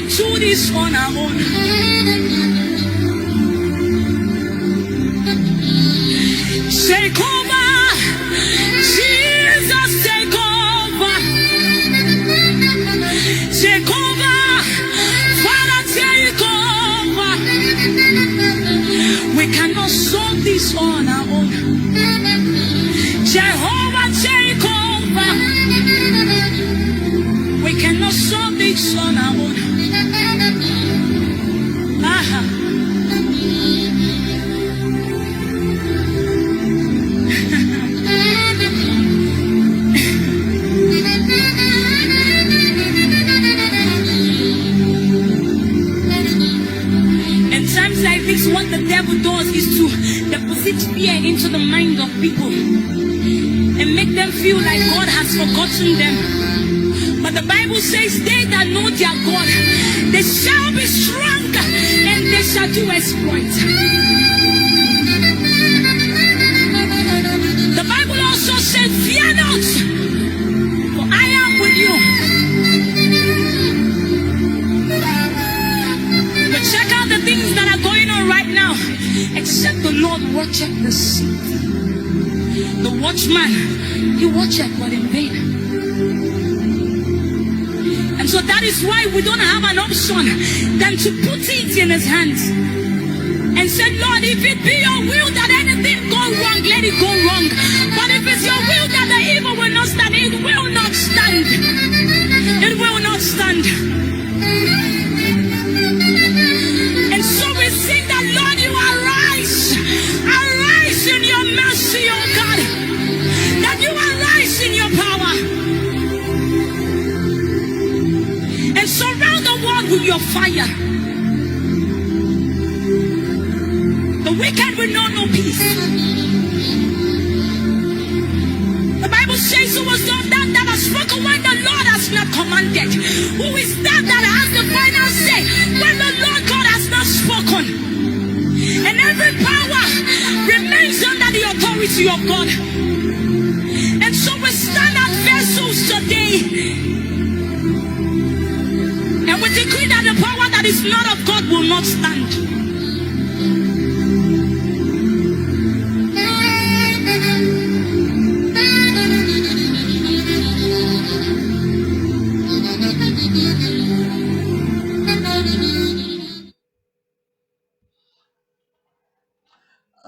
do this on our own. Take over, Jesus, take over. Take over, Father, take over. We cannot solve this on our own. Jehovah, take over. We cannot solve this on our own. What the devil does is to deposit fear into the mind of people and make them feel like God has forgotten them. But the Bible says they that know their God, they shall be strong and they shall do exploits. The Bible also says, fear not, for I am with you. But check out the things that are going on right now. Except the Lord watcheth the city. The watchman, he watcheth but in vain. And so that is why we don't have an option than to put it in his hands and say, Lord, if it be your will that anything go wrong, let it go wrong. But if it's your will that the evil will not stand, it will not stand. It will not stand. And so we sing that, Lord, you arise. Arise in your mercy, oh God. That you arise in your power. And surround the world with your fire. The wicked will know no peace. The Bible says, who was not that has spoken when the Lord has not commanded? Who is that has the final say when the Lord God has not spoken? And every power remains under the authority of God. And so we stand as vessels today, and we decree that the power that is not of God will not stand.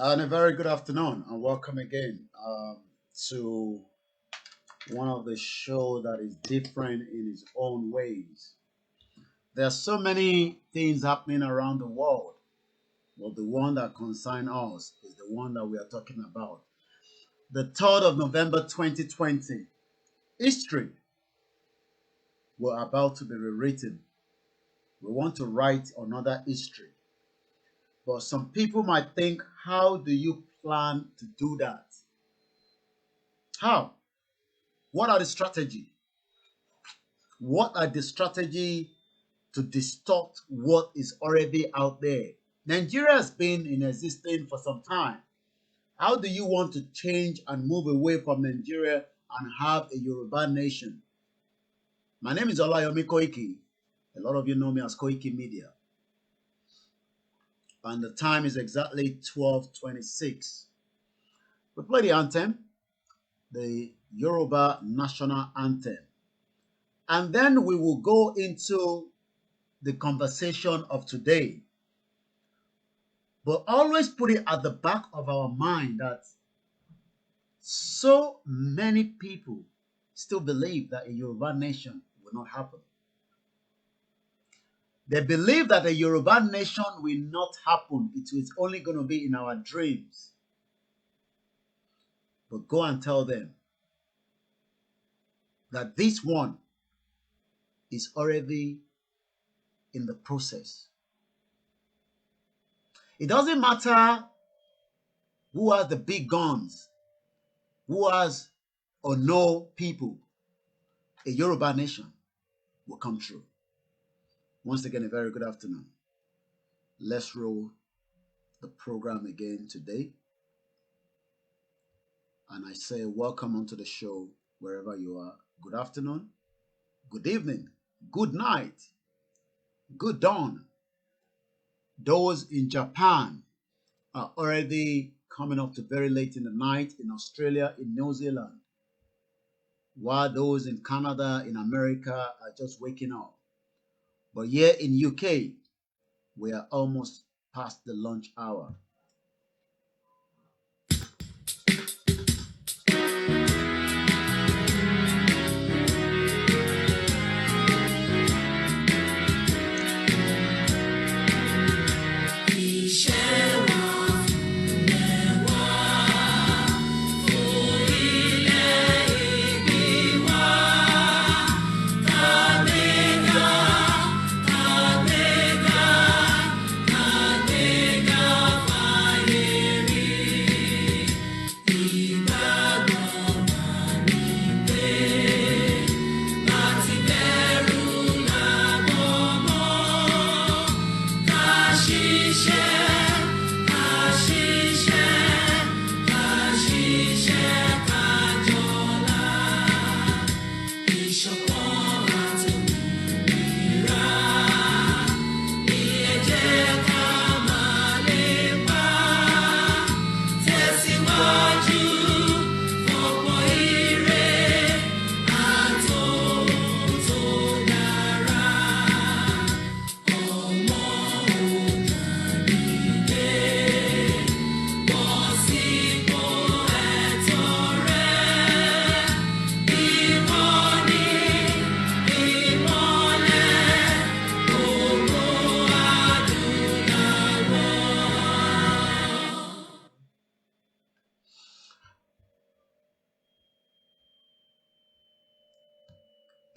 And a very good afternoon and welcome again to one of the shows that is different in its own ways. There are so many things happening around the world, but the one that concerns us is the one that we are talking about. The 3rd of November 2020, history were about to be rewritten. We want to write another history. But some people might think, how do you plan to do that? How? What are the strategy? What are the strategy to distort what is already out there? Nigeria has been in existence for some time. How do you want to change and move away from Nigeria and have a Yoruba nation? My name is OLAYOMI KOIKI. A lot of you know me as KOIKIMEDIA. And the time is exactly 12:26. We play the anthem, the Yoruba national anthem. And then we will go into the conversation of today. But always put it at the back of our mind that so many people still believe that a Yoruba nation will not happen. They believe that a Yoruba nation will not happen. It is only going to be in our dreams. But go and tell them that this one is already in the process. It doesn't matter who has the big guns, who has or no people, a Yoruba nation will come true. Once again, a very good afternoon. Let's roll the program again today. And I say welcome onto the show wherever you are. Good afternoon, good evening, good night. Good dawn. Those in Japan are already coming up to very late in the night, in Australia, in New Zealand, while those in Canada, in America are just waking up. But here in UK, we are almost past the lunch hour.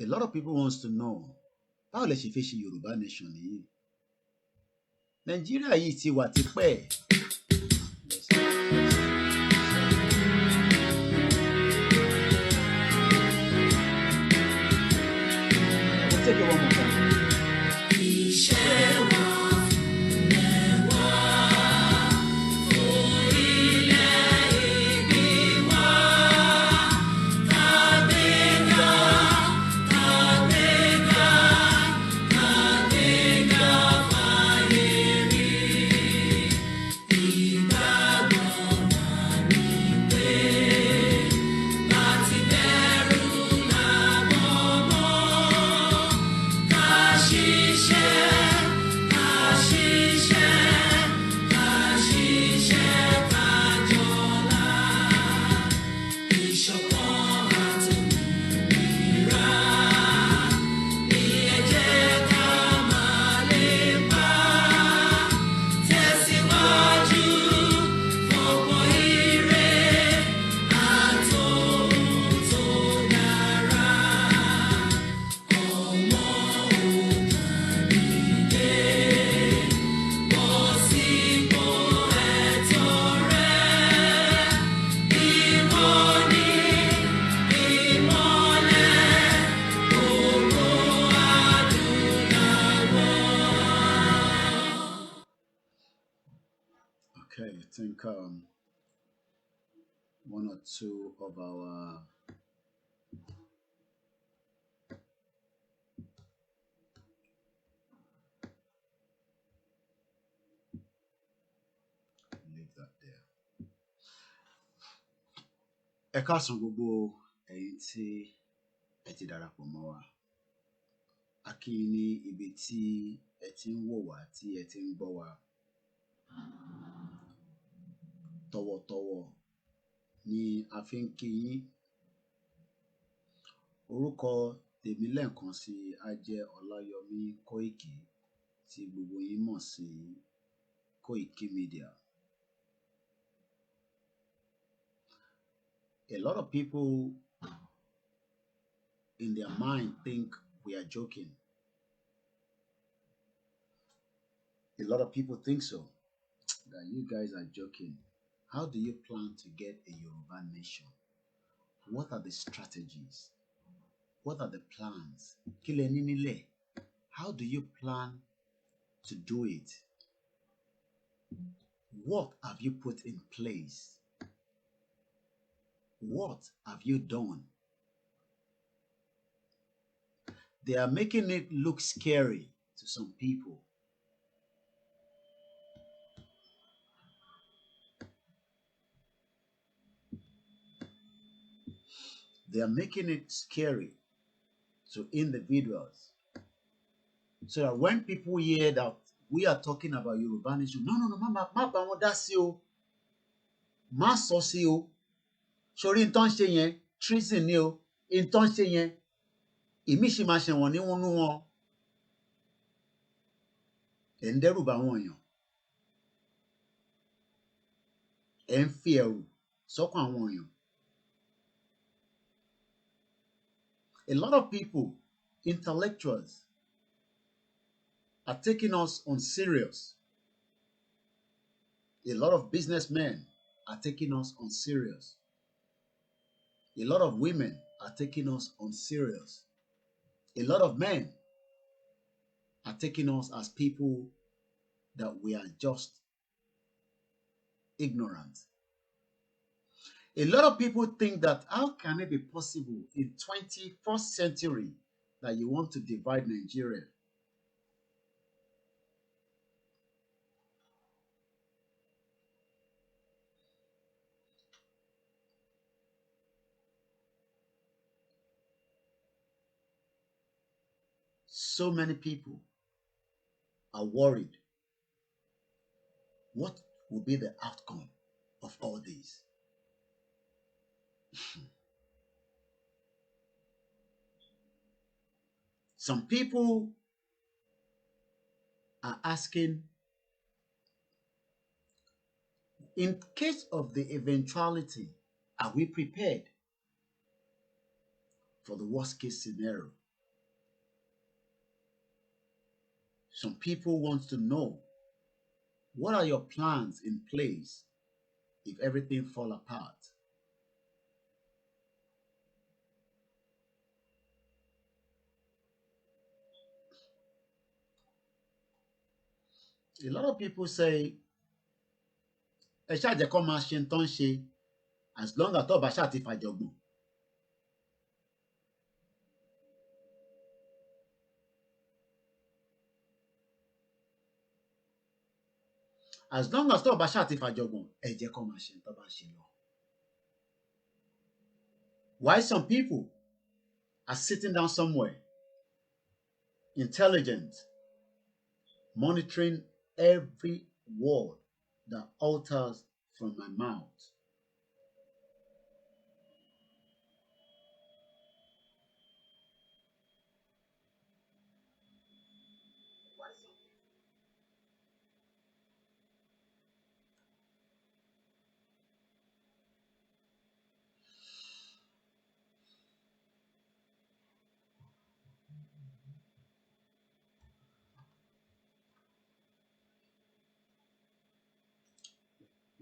A lot of people wants to know, how lẹ ṣe fẹ́ ṣe Yorùbá nation nìyí? Nàìjíríà yìí ti wà tipẹ́. We'll take it one more time. Okay, I think one or two of our leave that there. Ẹ káàsán gbogbo ẹ̀yin tí ẹ ti darapọ̀ mọ́ wa. A kí yín ní ibi tí ẹ ti ń wò wá, tí ẹ ti ń gbọ́ wa. Tọ̀wọ̀tọ̀wọ̀ ni a fi ń kí yín. Orúkọ tèmi lẹ́ẹ̀kan sí á jẹ́ Ọláyọmí Kóìkì, tí gbogbo yín mọ̀ sí KOIKIMEDIA. A lot of people in their mind think we are joking. A lot of people think so, that you guys are joking. How do you plan to get a Yoruba nation? What are the strategies? What are the plans? Kí lẹ ní nílẹ̀? How do you plan to do it? What have you put in place? What have you done? They are making it look scary to some people. They are making it scary to individuals. So that when people hear that we are talking about Yoruba nation, no, má bá wọn dá sí o, má sọ sí o, sórí nǹkan ṣe yẹn, treason ni o, nǹkan ṣe yẹn, ìmí ṣì máa ṣẹ̀wọ̀n nínú wọn. Ẹ̀ ń dẹ́rù bá wọn èèyàn. Ẹ̀ ń fi ẹ̀rù sọ́kàn àwọn èèyàn. A lot of people, intellectuals, are taking us on serious. A lot of businessmen are taking us on serious. A lot of women are taking us on serious. A lot of men are taking us as people that we are just ignorant. A lot of people think that how can it be possible in 21st century that you want to divide Nigeria? So many people are worried. What will be the outcome of all this? Some people are asking, in case of the eventuality, are we prepared for the worst case scenario? Some people want to know, what are your plans in place if everything fall apart? A lot of people say, ẹ ṣáà jẹ́ kó máa ṣe ń tán ṣe as long as tó bá ṣáà ti fàjọgbọ̀n. As long as tó bá ṣáà ti fàjọgbọ̀n, ẹ jẹ́ kó máa ṣe ń tán bá ṣe lọ. Why some people are sitting down somewhere, intelligent, monitoring every word that utters from my mouth.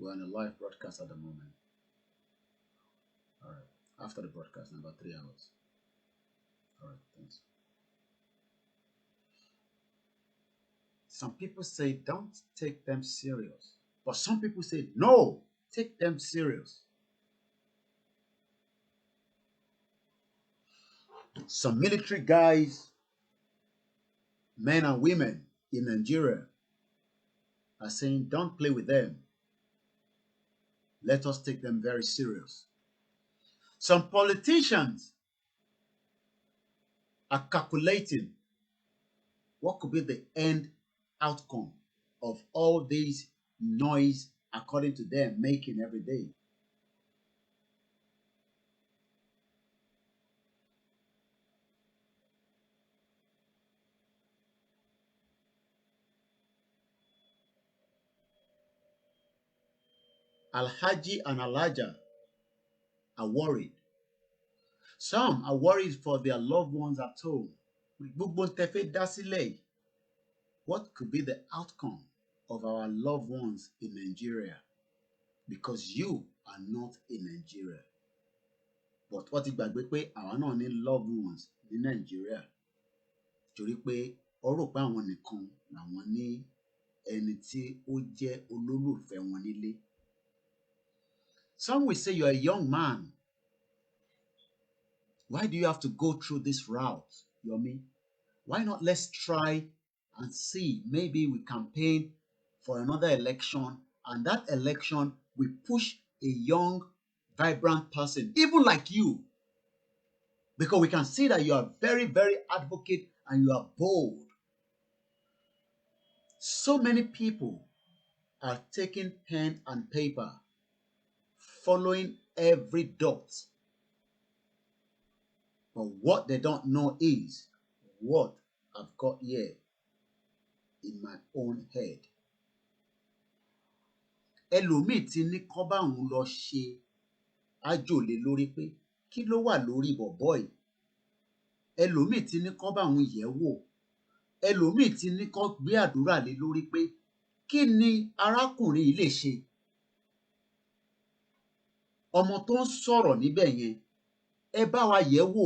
We're on a live broadcast at the moment. All right. After the broadcast, in about 3 hours. All right, thanks. Some people say, don't take them serious. But some people say, no, take them serious. Some military guys, men and women in Nigeria, are saying, don't play with them. Let us take them very serious. Some politicians are calculating what could be the end outcome of all this noise, according to them, making every day. Alhaji and Alaja are worried. Some are worried for their loved ones at home. What could be the outcome of our loved ones in Nigeria? Because you are not in Nigeria. But what ti gbàgbé pé àwa náà ní loved ones ní Nigeria. Torí pé ó rò pé àwọn nìkan làwọn ní ẹni tí ó jẹ́ olólùfẹ́ wọn nílé. Some will say you're a young man. Why do you have to go through this route, Yomi? Why not let's try and see, maybe we campaign for another election, and that election we push a young, vibrant person, even like you, because we can see that you are very, very advocate and you are bold. So many people are taking pen and paper, following every dot. But what they don't know is what I've got here in my own head. Ẹlòmíì ti ní kọ́ bá òun lọ ṣe àjòlé lórí pé kí ló wà lórí bọ̀bọ́ yìí. Ẹlòmíì ti ní kọ́ bá òun yẹ̀ wò. Ẹlòmíì ti ní kọ́ gbé àdúrà lé lórí pé kí ni arákùnrin yìí lè ṣe. Ọmọ tó ń sọ̀rọ̀ níbẹ̀ yẹn, ẹ bá wa yẹ̀ wò.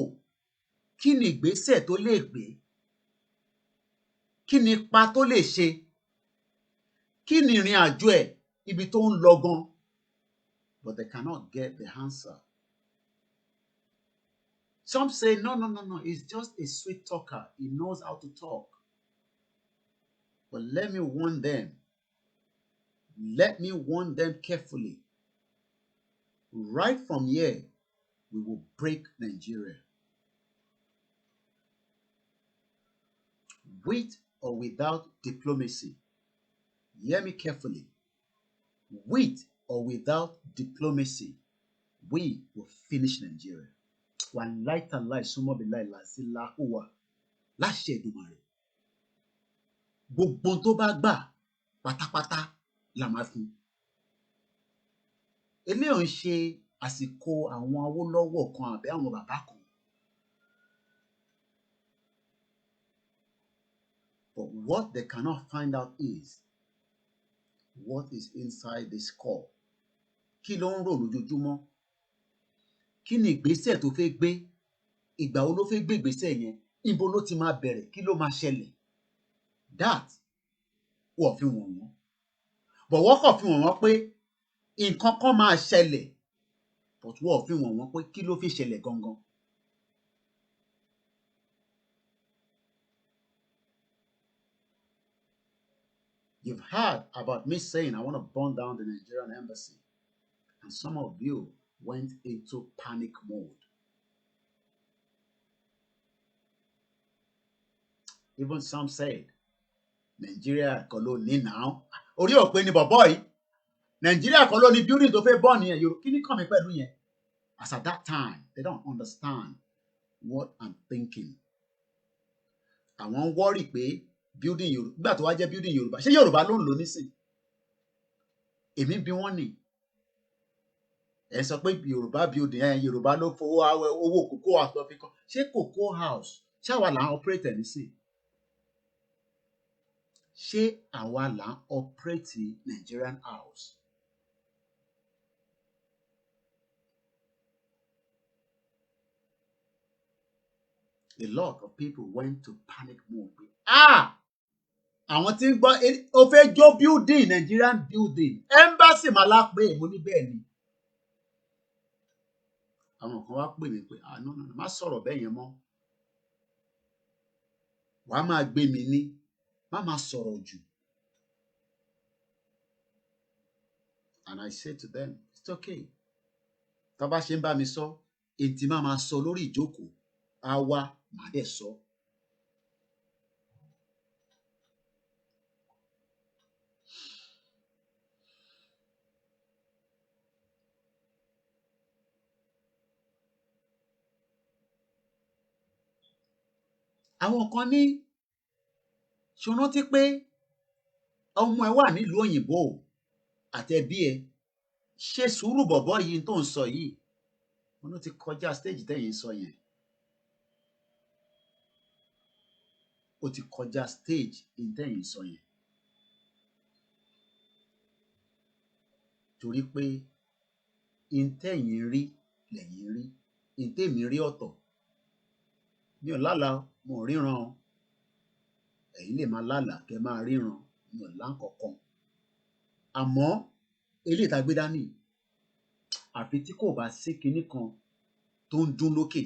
Kí ni ìgbésẹ̀ tó lè gbé? Kí ni ipa tó lè ṣe? Kí ni ìrìn àjò ẹ̀ ibi tó ń lọ gan? But they cannot get the answer. Some say, no, he's just a sweet talker. He knows how to talk. But let me warn them. Let me warn them carefully. Right from here, we will break Nigeria. With or without diplomacy. Hear me carefully. With or without diplomacy, we will finish Nigeria. Wallahi tallahi summa billahi la ilaha illa láṣẹ Èdùmàrè. Gbogbo tó bá gbà pátápátá la máa fún. Eléyìí ń ṣe àsìkò àwọn Awólọ́wọ̀ kan àbí àwọn bàbá kan. But what they cannot find out is what is inside this skull. Kí ló ń rò lójoojúmọ́? Kí ni ìgbésẹ̀ tó fẹ́ gbé? Ìgbà wo ló fẹ́ gbé ìgbésẹ̀ yẹn? Ibo ló ti máa bẹ̀rẹ̀? Kí ló máa ṣẹlẹ̀? That wọ́n fi wọ̀n wọ́n. But wọ́n kàn fi wọ̀n wọ́n pé nǹkan kan máa ṣẹlẹ̀. But wọ́n fi wọ̀n wọ́n pé kí ló fi ṣẹlẹ̀ gangan. You've heard about me saying I want to burn down the Nigerian embassy. And some of you went into panic mode. Even some said, Nigeria colony now. Orí òpin ni bọ̀bọ́ yìí. Nigeria colony building tó fẹ́ burn yẹn. Kí ni kàn mí pẹ̀lú yẹn? As at that time, they don't understand what I'm thinking. Àwọn worry pé building Yorùbá, nígbà tó wá jẹ́ building Yorùbá, ṣé Yorùbá ló ń lò nísìn? Èmi bí wọ́n ní. Ẹ sọ pé Yorùbá building, Yorùbá ló fowó owó cocoa house lọ fi kọ́. Ṣé cocoa house ṣé àwa là ń operate ẹ̀ nísìn? Ṣé àwa là ń operate Nigerian house? A lot of people went to panic mode. Àwọn tí ń gbọ́ ó fẹ́ jó building, Nigerian building, embassy máa lápè mo ní bẹ́ẹ̀ ni. Àwọn kan wá pè mí pé no, má sọ̀rọ̀ bẹ́ẹ̀ yẹn mọ́. Wàá máa gbé mi ní, má máa sọ̀rọ̀ jù. And I said to them, it's okay. Tá bá ṣe ń bá mi sọ, ètí má máa sọ lórí ìjókòó, á wá màá dẹ̀ sọ. Àwọn kan ní ṣó rántí pé ọmọ ẹ wà nílùú òyìnbó àtẹbí ẹ, ṣe sùúrù bọ̀bọ́ yìí tó ń sọ yìí. Wọn ló ti kọjá stage tẹ́yìn sọ yẹn. Ó ti kọjá stage tẹ́yìn sọ yẹn. Torí pé tẹ́yìn rí lẹ́yìn rí, tèmi rí ọ̀tọ̀. Mi ò lálàá, mo ríran o. Ẹ̀yin lè máa lálàá kẹ́ máa ríran, mi ò láǹkọ̀kan. Àmọ́ eléyìí tá gbé dání, àfi tí kò bá sí kinní kan tó ń dún lókè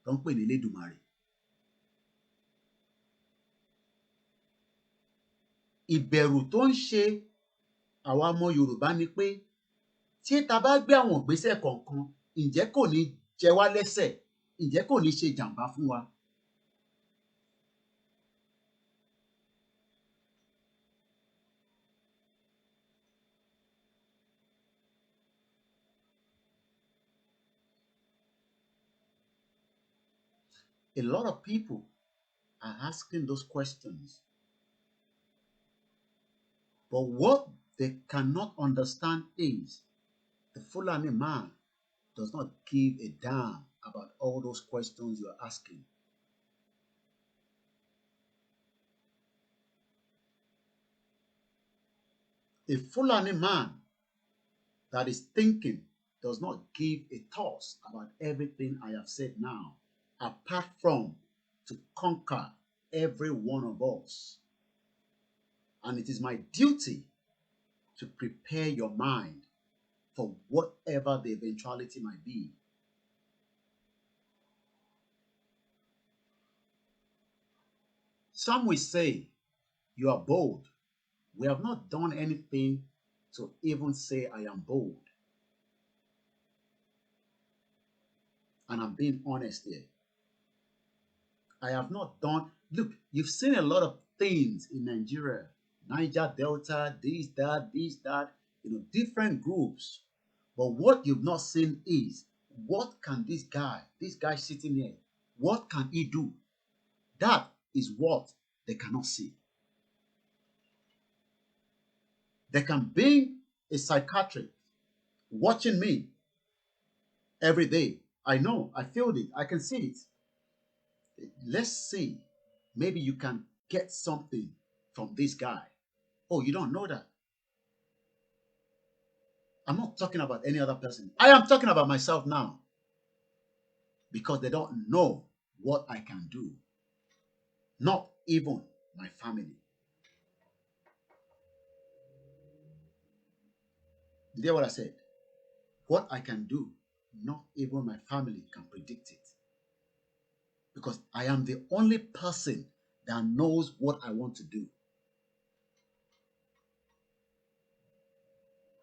tó ń pè ní Elédùmarè. ìbẹ̀rù tó ń ṣe àwa ọmọ Yorùbá ni pé tí ta bá gbé àwọn ìgbésẹ̀ kọ̀ọ̀kan, ǹjẹ́ kò ní jẹ wá lẹ́sẹ̀, ǹjẹ́ kò ní ṣe jàǹbá fún wa. A lot of people are asking those questions. But what they cannot understand is the Fulani man does not give a damn about all those questions you're asking. A Fulani man that is thinking does not give a toss about everything I have said now, apart from to conquer every one of us. And it is my duty to prepare your mind for whatever the eventuality might be. Some will say, you are bold. We have not done anything to even say I am bold. And I'm being honest here. I have not done, look, you've seen a lot of things in Nigeria. Niger Delta, this, that, different groups. But what you've not seen is, what can this guy sitting here, what can he do? That is what they cannot see. They can be a psychiatrist watching me every day. I know, I feel it, I can see it. Let's see, maybe you can get something from this guy. Oh, you don't know that? I'm not talking about any other person. I am talking about myself now. Because they don't know what I can do. Not even my family. Did you hear what I said? What I can do, not even my family can predict it. Because I am the only person that knows what I want to do.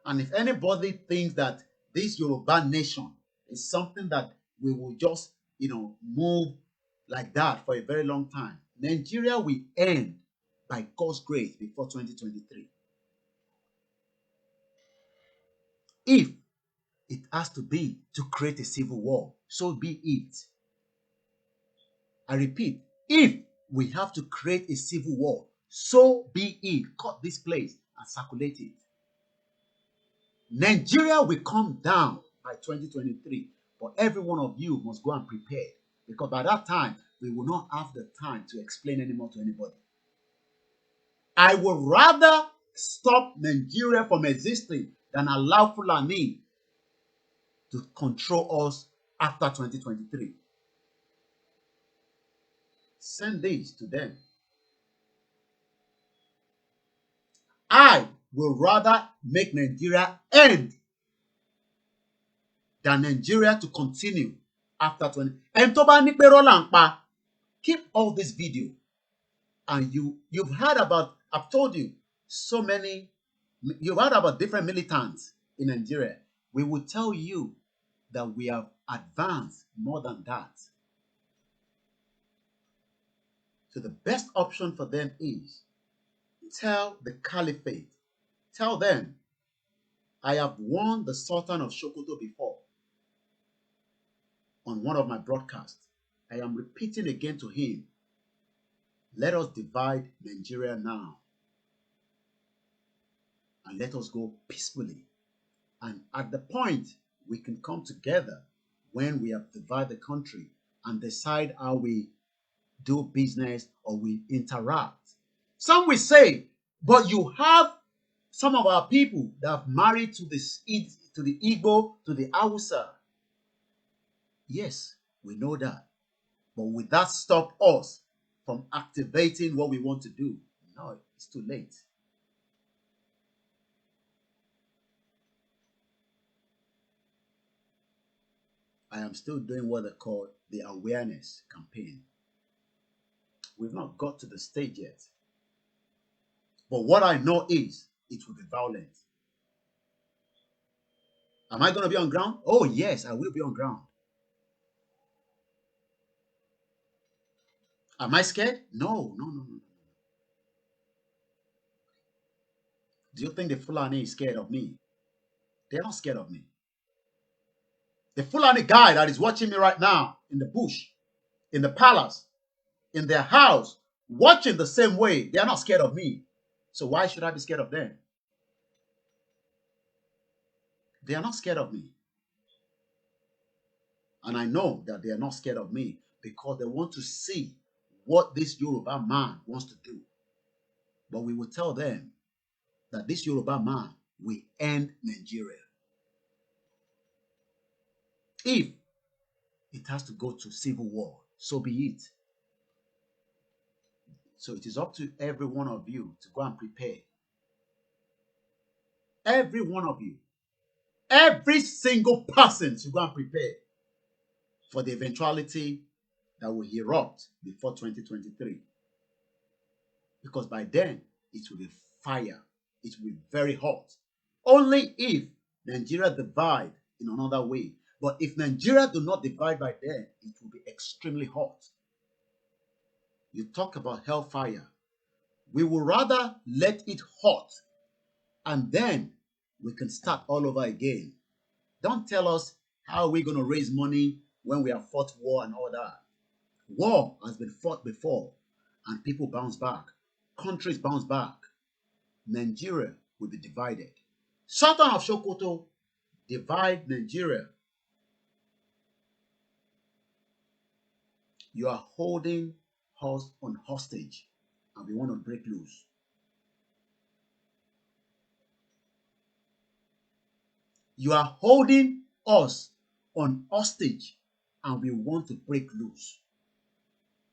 And if anybody thinks that this Yoruba nation is something that we will just, move like that for a very long time, Nigeria will end by God's grace before 2023. If it has to be to create a civil war, so be it. I repeat, if we have to create a civil war, so be it. Cut this place and circulate it. Nigeria will come down by 2023, but every one of you must go and prepare, because by that time, we will not have the time to explain anymore to anybody. I would rather stop Nigeria from existing than allow Fulani to control us after 2023. Send this to them. I will rather make Nigeria end than Nigeria to continue after 20. And tó bá ní pé irọ́ là ń pa, keep all this video. And you've heard about, I've told you, so many, you've heard about different militants in Nigeria. We will tell you that we have advanced more than that. So the best option for them is tell the caliphate, tell them, I have warned the Sultan of Sokoto before on one of my broadcasts. I am repeating again to him, let us divide Nigeria now. And let us go peacefully. And at the point we can come together when we have divided the country and decide how we do business or we interact. Some will say, but you have some of our people that have married to the Igbo, to the Hausa. Yes, we know that. But will that stop us from activating what we want to do? No, it's too late. I am still doing what they call the awareness campaign. We've not got to the stage yet. But what I know is it will be violent. Am I going to be on ground? Oh, yes, I will be on ground. Am I scared? No. Do you think the Fulani is scared of me? They're not scared of me. The Fulani guy that is watching me right now in the bush, in the palace, in their house, watching the same way, they are not scared of me. So why should I be scared of them? They are not scared of me. And I know that they are not scared of me because they want to see what this Yoruba man wants to do. But we will tell them that this Yoruba man will end Nigeria. If it has to go to civil war, so be it. So it is up to every one of you to go and prepare. Every one of you. Every single person should go and prepare for the eventuality that will erupt before 2023. Because by then, it will be fire. It will be very hot. Only if Nigeria divide in another way. But if Nigeria do not divide by then, it will be extremely hot. You talk about hellfire. We will rather let it hot and then we can start all over again. Don't tell us how we're going to raise money when we have fought war and all that. War has been fought before and people bounce back. Countries bounce back. Nigeria will be divided. Sultan of Sokoto divide Nigeria. You are holding us on hostage and we want to break loose. You are holding us on hostage and we want to break loose.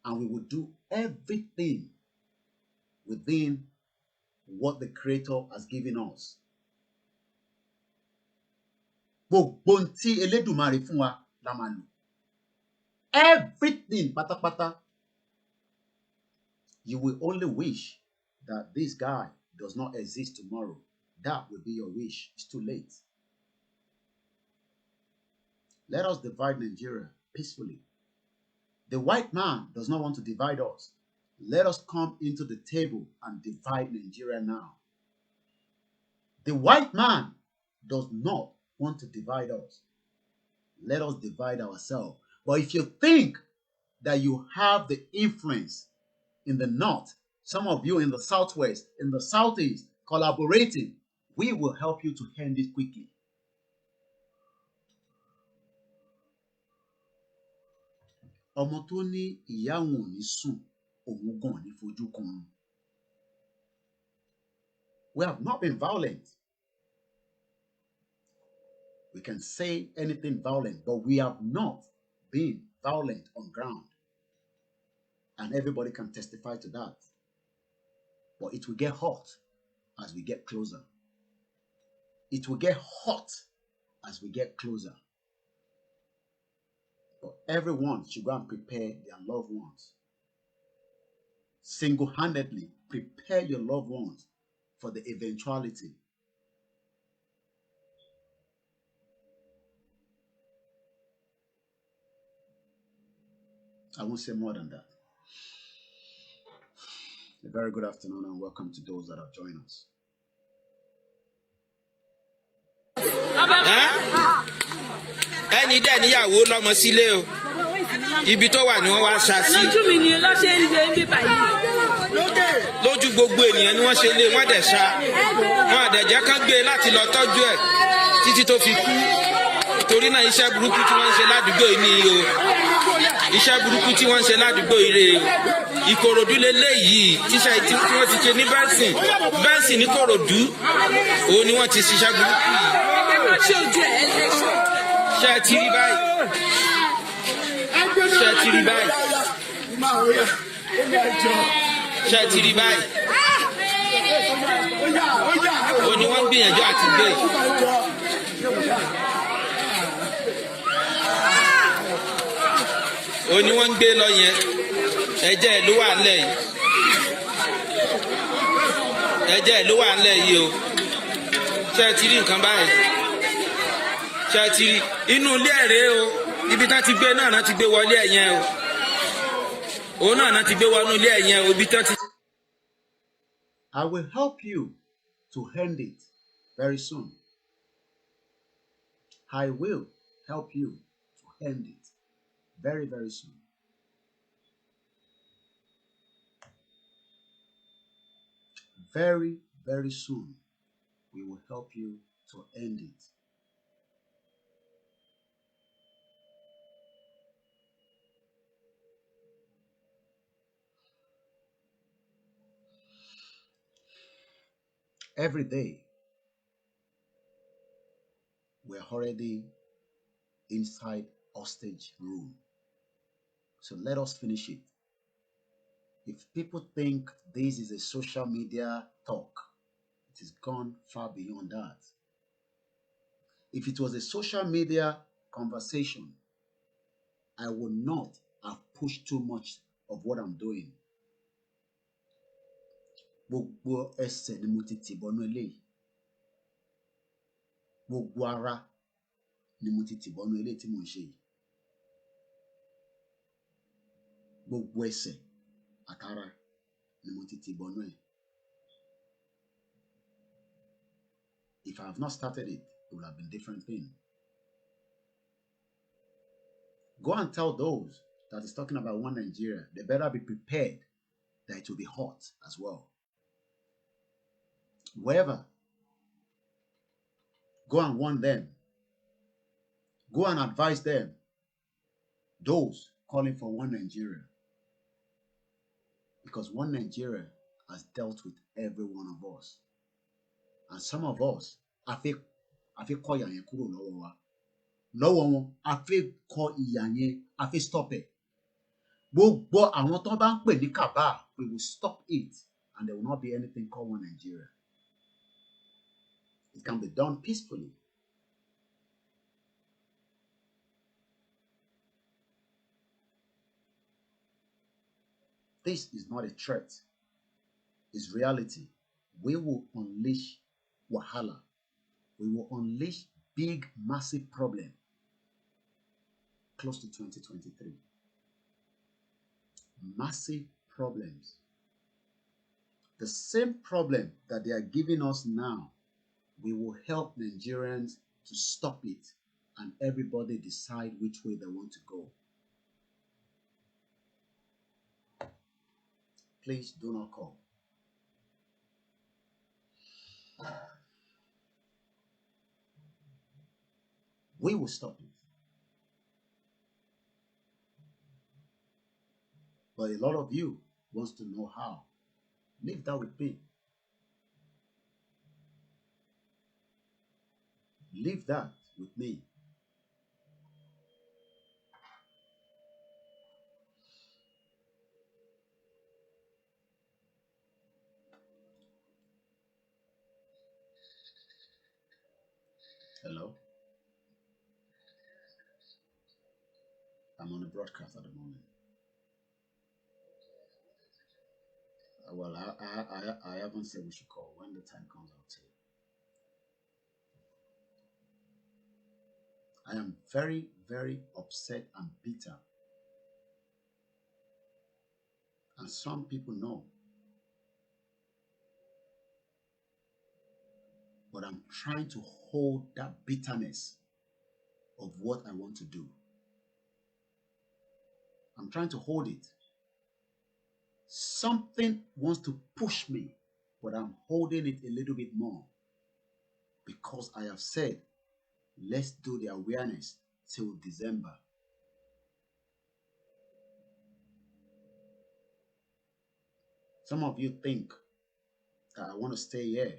And we will do everything within what the Creator has given us. Everything, pata. You will only wish that this guy does not exist tomorrow. That will be your wish. It's too late. Let us divide Nigeria peacefully. The white man does not want to divide us. Let us come into the table and divide Nigeria now. The white man does not want to divide us. Let us divide ourselves. But if you think that you have the influence in the north, some of you in the southwest, in the southeast, collaborating, we will help you to end it quickly. Ọmọ tó ní ìyá òun ò ní sùn, òun gan ní fojú kan. We have not been violent. We can say anything violent, but we have not been violent on ground. And everybody can testify to that. But it will get hot as we get closer. It will get hot as we get closer. But everyone should go and prepare their loved ones. Single-handedly, prepare your loved ones for the eventuality. I won't say more than that. A very good afternoon and welcome to those that have joined us. Ẹni dẹ̀ níyàwó lọ́mọ sílé o. Ibi tó wà ni wọ́n wá ṣá sí. Lójú mi ni ọlọ́ṣẹ́ ń lé ní báyìí. Lójú gbogbo ènìyàn ni wọ́n ṣe lé wọ́n dẹ̀ ṣá. Wọ́n àdẹ̀jẹ́ kan gbé láti lọ tọ́jú ẹ̀ títí tó fi kú. Torí náà iṣẹ́ burúkú tí wọ́n ń ṣe ládùúgbò yìí ni o. Iṣẹ́ burúkú tí wọ́n ń ṣe ládùúgbò yìí rè o. Ìkòròdú leléyìí tíṣẹ́ tí wọ́n ti ṣe ní bẹ́ǹsì ní Kòròdú. Òun ni wọ́n ti ṣiṣẹ́ burúkú yìí. Ṣé ẹ ti rí báyìí? Ṣé ẹ ti rí báyìí? Ṣé ẹ ti rí báyìí? Òun ni wọ́n ń gbìyànjú àti gbé. Òun ni wọ́n ń gbé lọ yẹn. Ẹ̀jẹ̀ ló wà lẹ́yìn. ẹ̀jẹ̀ ló wà ńlẹ̀ yìí o ṣé ẹ ti rí nǹkan báyìí ṣé ẹ ti rí inú ilé ẹ̀rẹ́ o ibi tán ti gbé náà ti gbé wọlé ẹ̀yẹn o òun náà ti gbé wọnú ilé ẹ̀yẹn o ibi tán ti. I will help you to end it very soon. I will help you to end it very, very soon. Very, very soon, we will help you to end it. Every day, we're already inside hostage room. So let us finish it. If people think this is a social media talk, it has gone far beyond that. If it was a social media conversation, I would not have pushed too much of what I'm doing. Gbogbo ẹsẹ̀ ni mo ti tì bọnú eléyìí. Gbogbo ara ni mo ti tì bọnú eléyìí tí mo ń ṣe yìí. Gbogbo ẹsẹ̀ àtara ni mo ti tì bọnú ẹ̀. If I have not started it, it would have been a different thing. Go and tell those that is talking about one Nigeria, they better be prepared that it will be hot as well. Wherever, go and warn them. Go and advise them. Those calling for one Nigeria. Because one Nigeria has dealt with every one of us. And some of us, I feel call ìyà yẹn kúrò lọ́wọ́ wa. Lọ́wọ́ wọn, I feel call ìyà yẹn, I feel stop it. Gbogbo àwọn tó bá ń pè ní kàbá, we will stop it. And there will not be anything called one Nigeria. It can be done peacefully. This is not a threat. It's reality. We will unleash wahala. We will unleash big, massive problem close to 2023. Massive problems. The same problem that they are giving us now, we will help Nigerians to stop it and everybody decide which way they want to go. Please do not call. We will stop it. But a lot of you wants to know how. Leave that with me. Leave that with me. Hello? I'm on a broadcast at the moment. Well, I haven't said we should call. When the time comes, I'll tell you. I am very, very upset and bitter. And some people know. But I'm trying to hold that bitterness of what I want to do. I'm trying to hold it. Something wants to push me, but I'm holding it a little bit more because I have said, let's do the awareness till December. Some of you think that I want to stay here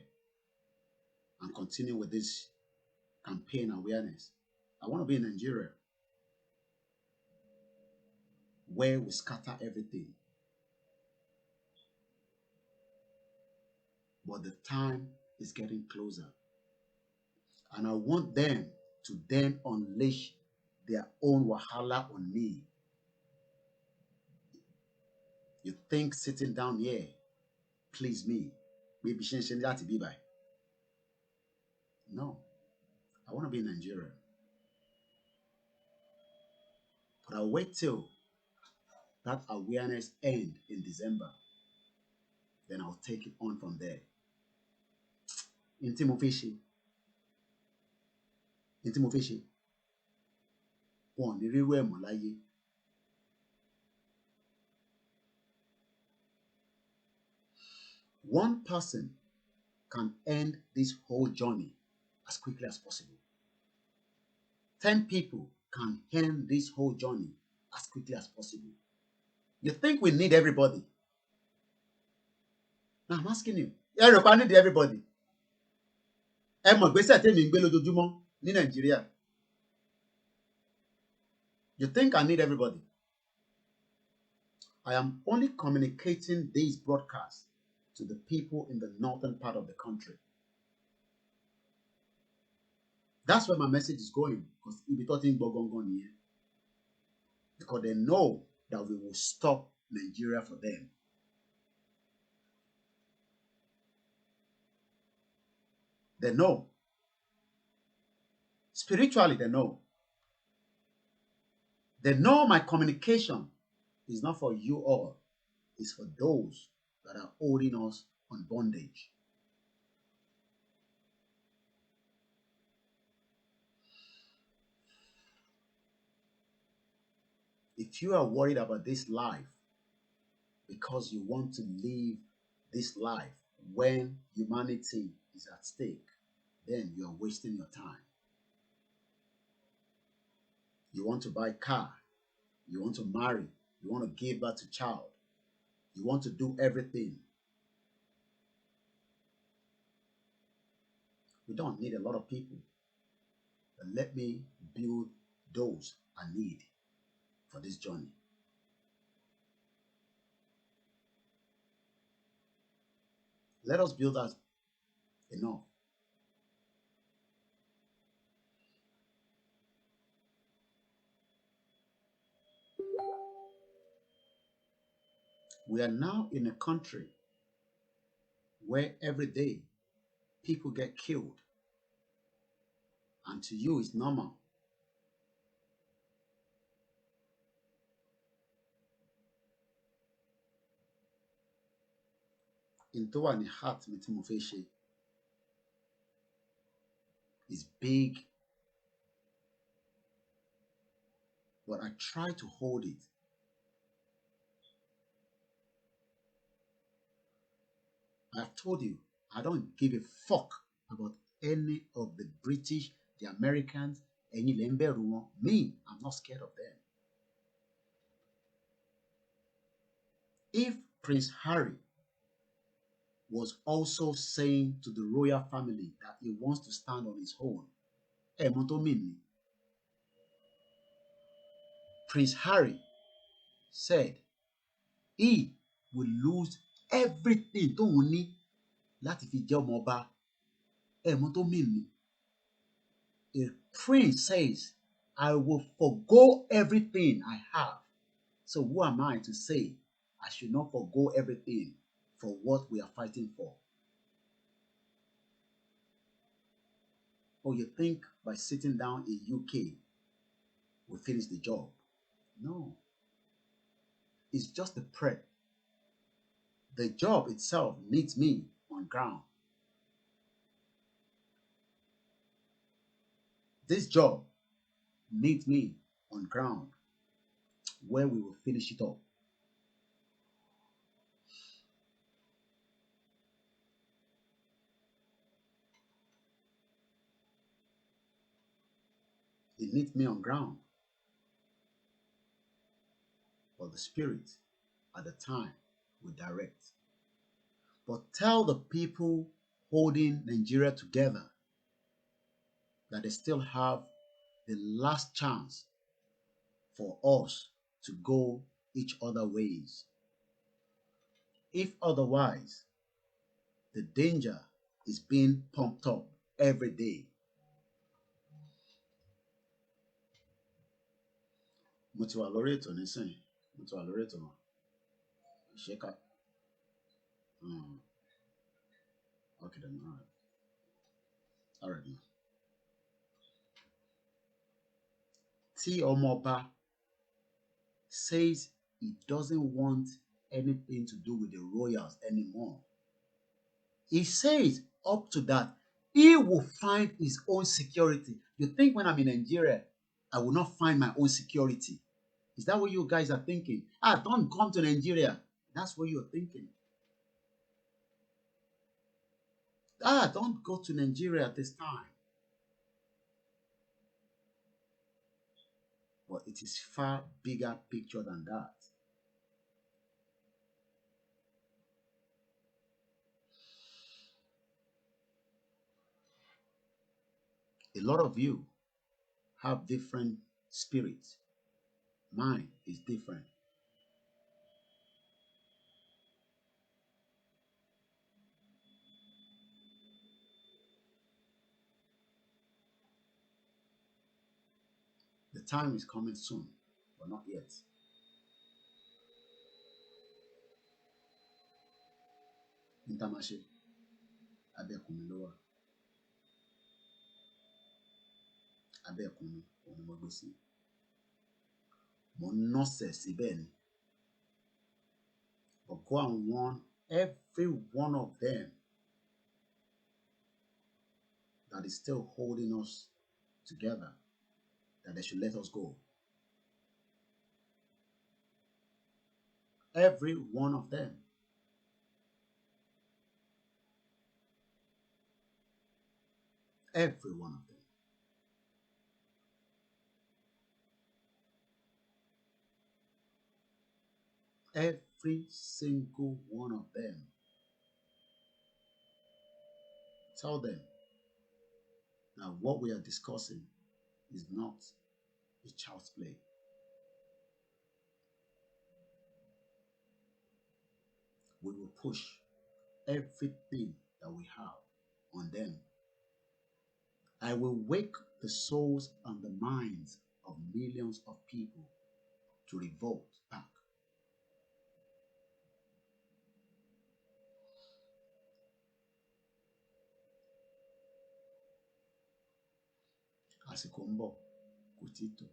and continue with this campaign awareness. I want to be in Nigeria, where we scatter everything. But the time is getting closer. And I want them to then unleash their own wahala on me. You think sitting down here please me? Maybe changing that to be by. No, I want to be in Nigeria. But I'll wait till that awareness end in December. Then I'll take it on from there. Intimofishi. One person can end this whole journey as quickly as possible. 10 people can end this whole journey as quickly as possible. You think we need everybody? Now I'm asking you. I need everybody. You think I need everybody? I am only communicating these broadcasts to the people in the northern part of the country. That's where my message is going, because they know that we will stop Nigeria for them. They know. Spiritually, they know. They know my communication is not for you all. It's for those that are holding us on bondage. If you are worried about this life because you want to live this life when humanity is at stake, then you are wasting your time. You want to buy a car, you want to marry, you want to give birth to a child, you want to do everything. We don't need a lot of people, but let me build those I need for this journey. Let us build that enough. We are now in a country where every day people get killed, and to you it's normal. Into an heart metamorphosis is big, but I try to hold it. I've told you, I don't give a fuck about any of the British, the Americans, any Lemberumo. Me, I'm not scared of them. If Prince Harry was also saying to the royal family that he wants to stand on his own, Prince Harry said he will lose everything tó ń ní láti fi jẹ́ ọmọ ọba. A prince says, I will forgo everything I have. So who am I to say I should not forgo everything for what we are fighting for? Or you think by sitting down in UK we finish the job? No. It's just a prep. The job itself needs me on ground. This job needs me on ground where we will finish it up. It needs me on ground. But the spirit at the time will direct. But tell the people holding Nigeria together that they still have the last chance for us to go each other ways. If otherwise, the danger is being pumped up every day. Mo ti wà lórí ètò nísìnyí. Mo ti wà lórí ètò náà. Ìṣèkà. Okay then, all right. All right, now. T. Omoba says he doesn't want anything to do with the royals anymore. He says up to that, he will find his own security. You think when I'm in Nigeria, I will not find my own security? Is that what you guys are thinking? Don't come to Nigeria. That's what you're thinking. Don't go to Nigeria at this time. But it is far bigger picture than that. A lot of you have different spirits. Mine is different. The time is coming soon, but not yet. Intamaṣe, abẹ́ẹ̀kún mi ló wà. Abẹ́ẹ̀kún mi, òun ni mo gbé sí. Mo nọ́ọ̀sẹ̀ síbẹ̀ ni. But go and warn every one of them that is still holding us together, that they should let us go. Every one of them. Every one of them. Every single one of them. Tell them that what we are discussing is not a child's play. We will push everything that we have on them. I will wake the souls and the minds of millions of people to revolt back. Àsìkò ń bọ̀, kò tíì tó.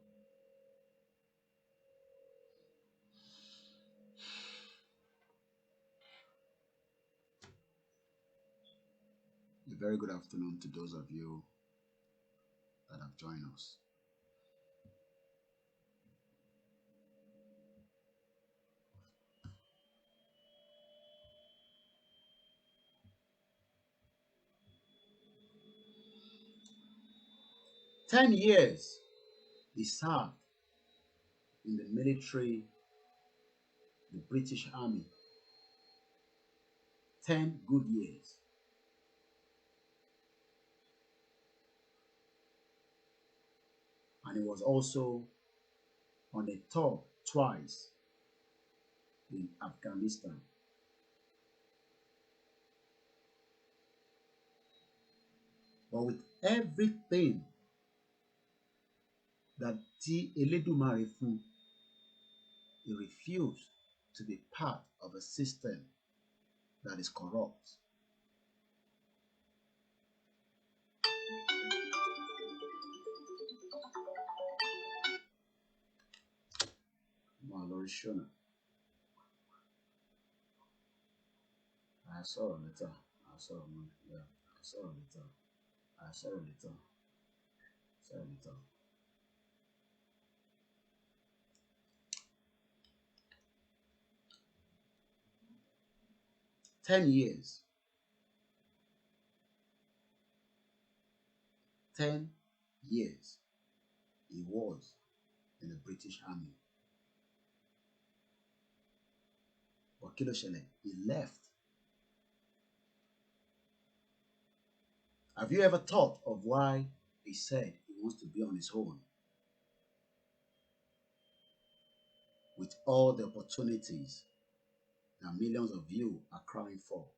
A very good afternoon to those of you that have joined us. "10 years he served in the military, the British Army. 10 good years. And he was also on a tour twice in Afghanistan. But with everything that T. Elédùmarè fún, he refused to be part of a system that is corrupt. Lord Shona. I saw a letter. I saw a man. Yeah, I saw a letter. I saw a letter. Saw a letter. "10 years. 10 years he was in the British Army. But kí ló ṣẹlẹ̀? He left. Have you ever thought of why he said he wants to be on his own? With all the opportunities that millions of you are crying for.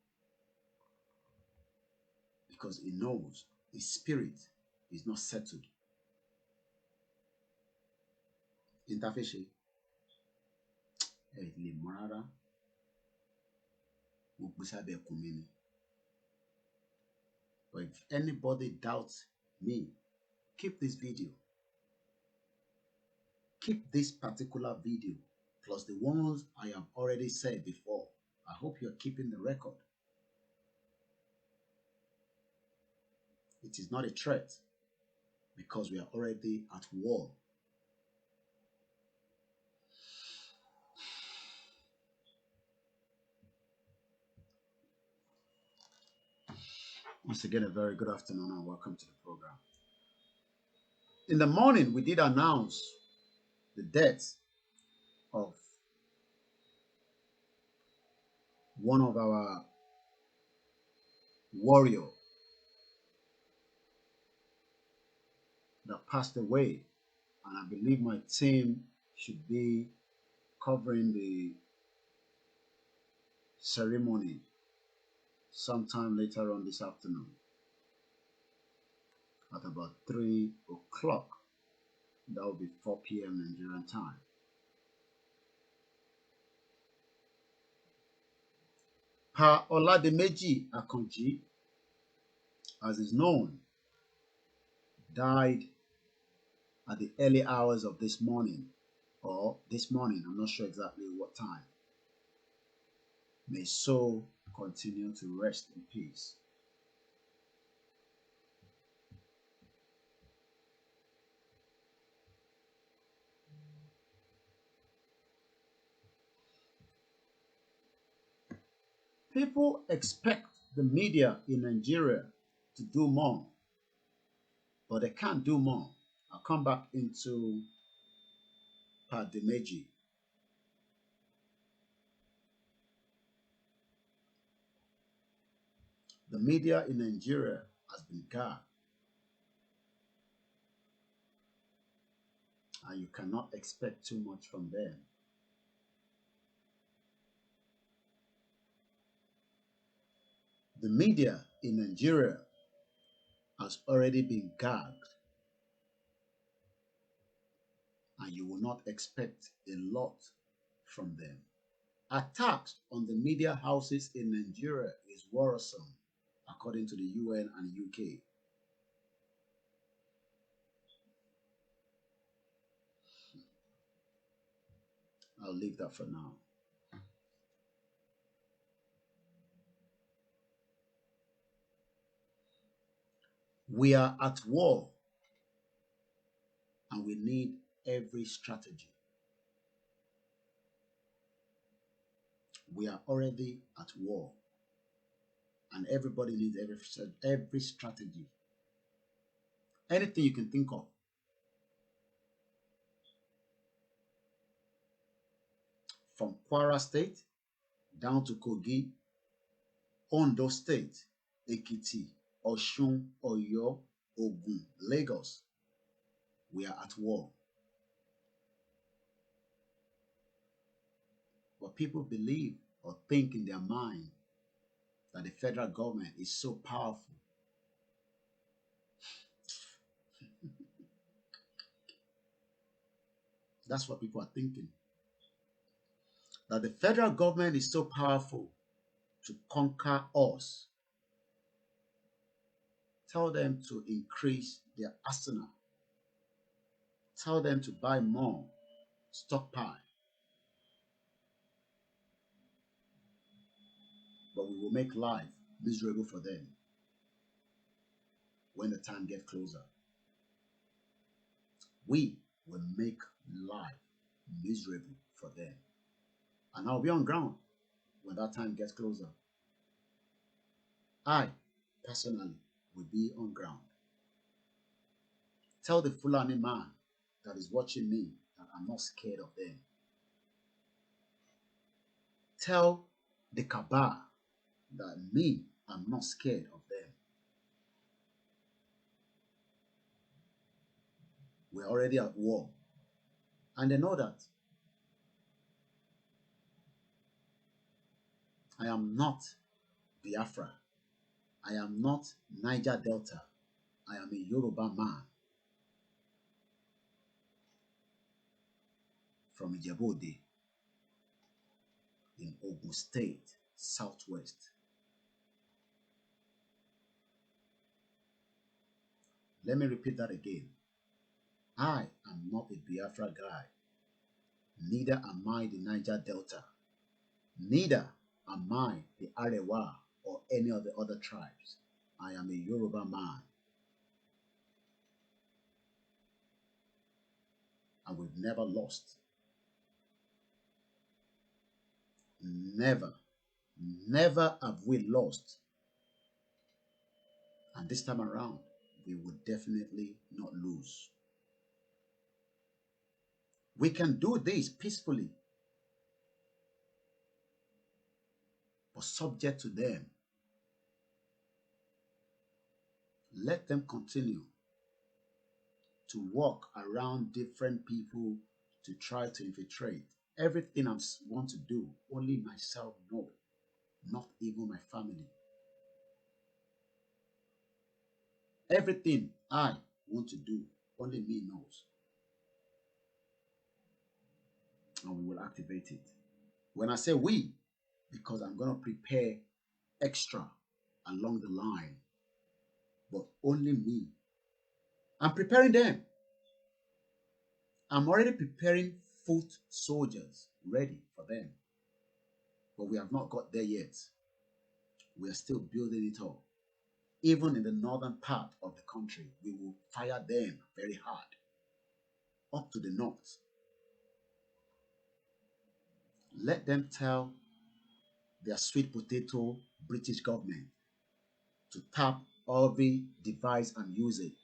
Because he knows his spirit is not settled. Interface. Lè mọ́ rárá. Mo gbé sábẹ́ ẹkùn mi ni. But if anybody doubts me, keep this video. Keep this particular video, plus the ones I have already said before. I hope you're keeping the record. It is not a threat because we are already at war. Once again, a very good afternoon and welcome to the program. In the morning, we did announce the death of one of our warriors that passed away, and I believe my team should be covering the ceremony sometime later on this afternoon at about 3 o'clock. That will be 4 p.m. Nigerian time. Pa Oladimeji Akanji, as is known, died at the early hours of this morning, or this morning, I'm not sure exactly what time. May soul continue to rest in peace. People expect the media in Nigeria to do more, but they can't do more. I'll come back into Pa Dimeji. The media in Nigeria has been gagged, and you cannot expect too much from them. The media in Nigeria has already been gagged, and you will not expect a lot from them. Attacks on the media houses in Nigeria is worrisome, according to the UN and UK. I'll leave that for now. We are at war, and we need every strategy. We are already at war, and everybody needs every strategy. Anything you can think of. From Kwara State down to Kogi, Ondo State, Ekiti, Osun, Oyo, Ogun, Lagos. We are at war. But people believe or think in their mind that the federal government is so powerful. That's what people are thinking. That the federal government is so powerful to conquer us. Tell them to increase their arsenal. Tell them to buy more stockpile. But we will make life miserable for them when the time gets closer. We will make life miserable for them. And I'll be on ground when that time gets closer. I, personally, will be on ground. Tell the Fulani man that is watching me that I'm not scared of them. Tell the Kaaba that me, I'm not scared of them. We're already at war. And they know that. I am not Biafra. I am not Niger Delta. I am a Yoruba man from Ijebu-Ode in Ogun State, Southwest. Let me repeat that again. I am not a Biafra guy. Neither am I the Niger Delta. Neither am I the Arewa or any of the other tribes. I am a Yoruba man. And we've never lost. Never have we lost. And this time around, we will definitely not lose. We can do this peacefully, but subject to them. Let them continue to walk around different people to try to infiltrate. Everything I want to do, only myself know, not even my family. Everything I want to do, only me knows. And we will activate it. When I say we, because I'm going to prepare extra along the line, but only me. I'm preparing them. I'm already preparing foot soldiers ready for them. But we have not got there yet. We are still building it up. Even in the northern part of the country, we will fire them very hard. Up to the north. Let them tell their sweet potato British government to tap every device I'm using.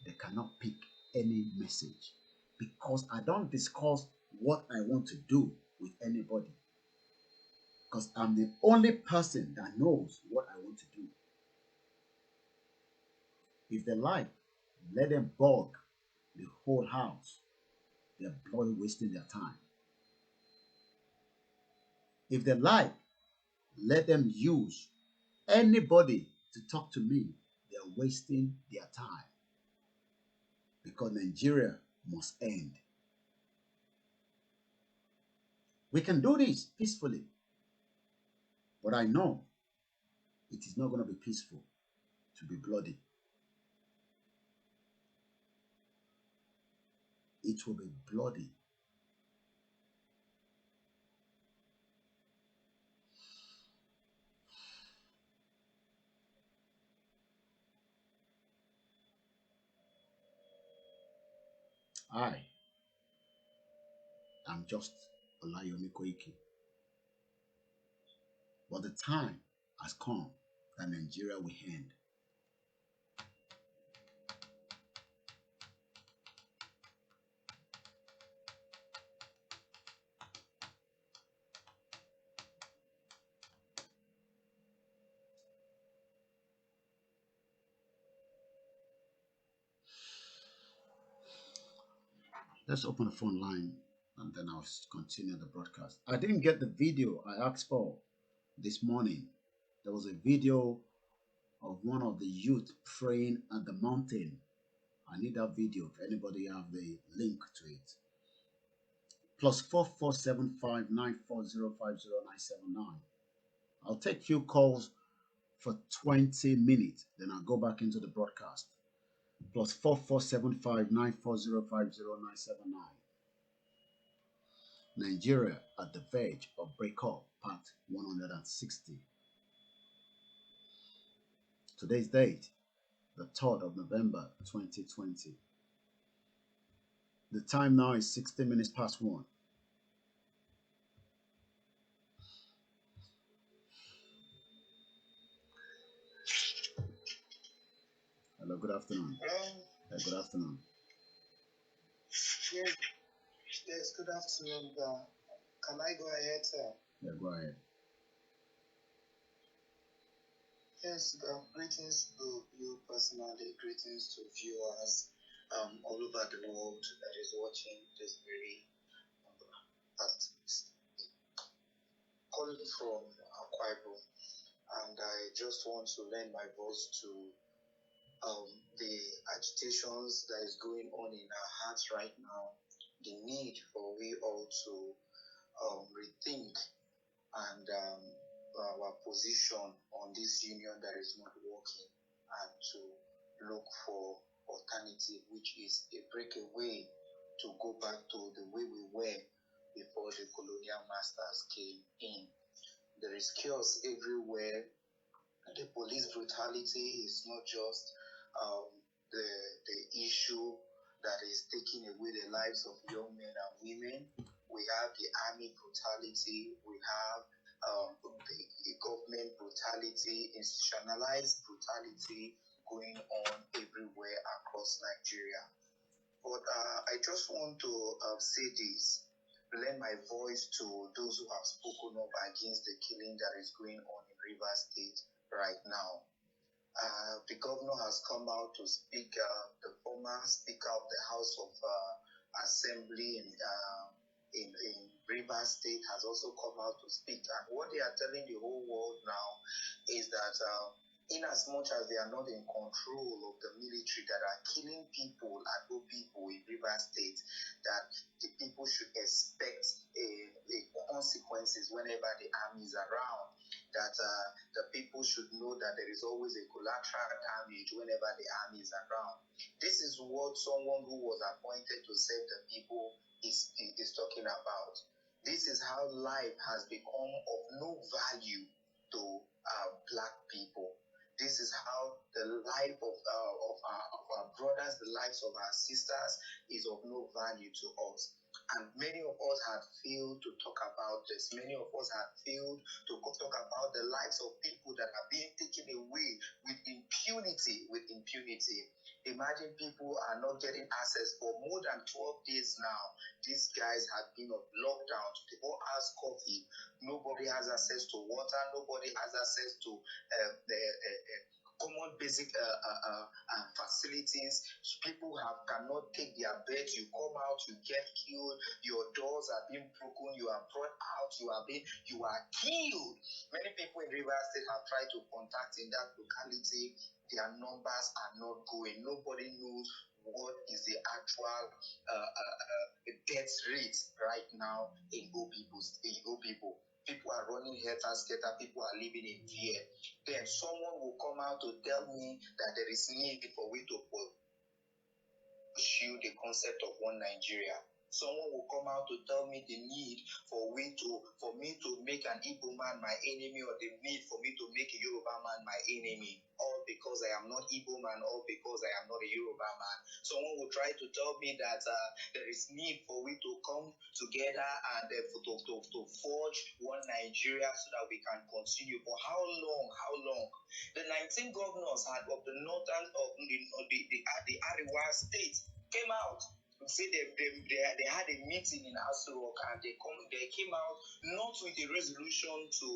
They cannot pick any message because I don't discuss what I want to do with anybody, because I'm the only person that knows what I want to do. If they like, let them bug the whole house. They're bloody wasting their time. If they like, let them use anybody to talk to me. They're wasting their time, because Nigeria must end. We can do this peacefully, but I know it is not going to be peaceful to be bloody. It will be bloody. I am just OLAYOMI KOIKI. But the time has come that Nigeria will end. Let's open the phone line and then I'll continue the broadcast. I didn't get the video I asked for this morning. There was a video of one of the youth praying at the mountain. I need that video if anybody have the link to it. +447594050979. I'll take few calls for 20 minutes, then I'll go back into the broadcast. +447594050979. Nigeria at the verge of breakup, part 160. Today's date, the 3rd of November 2020. The time now is 16 minutes past 1. Hello, good afternoon. Hello. Good afternoon. Yes, good afternoon. Can I go ahead, sir? Yeah, go ahead. Yes, greetings to you personally, greetings to viewers all over the world that is watching this very calling from Akwa Ibom. And I just want to lend my voice to the agitations that is going on in our hearts right now, the need for we all to rethink and our position on this union that is not working, and to look for alternative, which is a breakaway to go back to the way we were before the colonial masters came in. There is chaos everywhere. The police brutality is not just the issue that is taking away the lives of young men and women. We have the army brutality. We have the government brutality, institutionalized brutality going on everywhere across Nigeria. But I just want to say this, lend my voice to those who have spoken up against the killing that is going on in Rivers State right now. The governor has come out to speak. The former Speaker of the House of Assembly in Rivers State has also come out to speak. And what they are telling the whole world now is that in as much as they are not in control of the military that are killing people and people in Rivers State, that the people should expect consequences whenever the army is around. That the people should know that there is always a collateral damage whenever the army is around. This is what someone who was appointed to save the people is talking about. This is how life has become of no value to black people. This is how the life of our brothers, the lives of our sisters is of no value to us. And many of us have failed to talk about this. Many of us have failed to talk about the lives of people that are being taken away with impunity. Imagine people are not getting access for more than 12 days now. These guys have been on lockdown. People has coffee. Nobody has access to water. Nobody has access to the common basic facilities. People cannot take their beds. You come out, you get killed. Your doors are being broken. You are brought out. You are killed. Many people in Rivers State have tried to contact in that locality. Their numbers are not going. Nobody knows what is the actual death rate right now in Old people. People are running helter-skelter. People are living in fear. Then someone will come out to tell me that there is need for we to pursue the concept of one Nigeria. Someone will come out to tell me the need for me to make an Igbo man my enemy, or the need for me to make a Yoruba man my enemy, all because I am not Igbo man, all because I am not a Yoruba man. Someone will try to tell me that there is need for we to come together and to forge one Nigeria so that we can continue. For how long? The 19 governors of the northern of the Ariwa state came out. Say they had a meeting in Aso Rock, and they came out not with a resolution to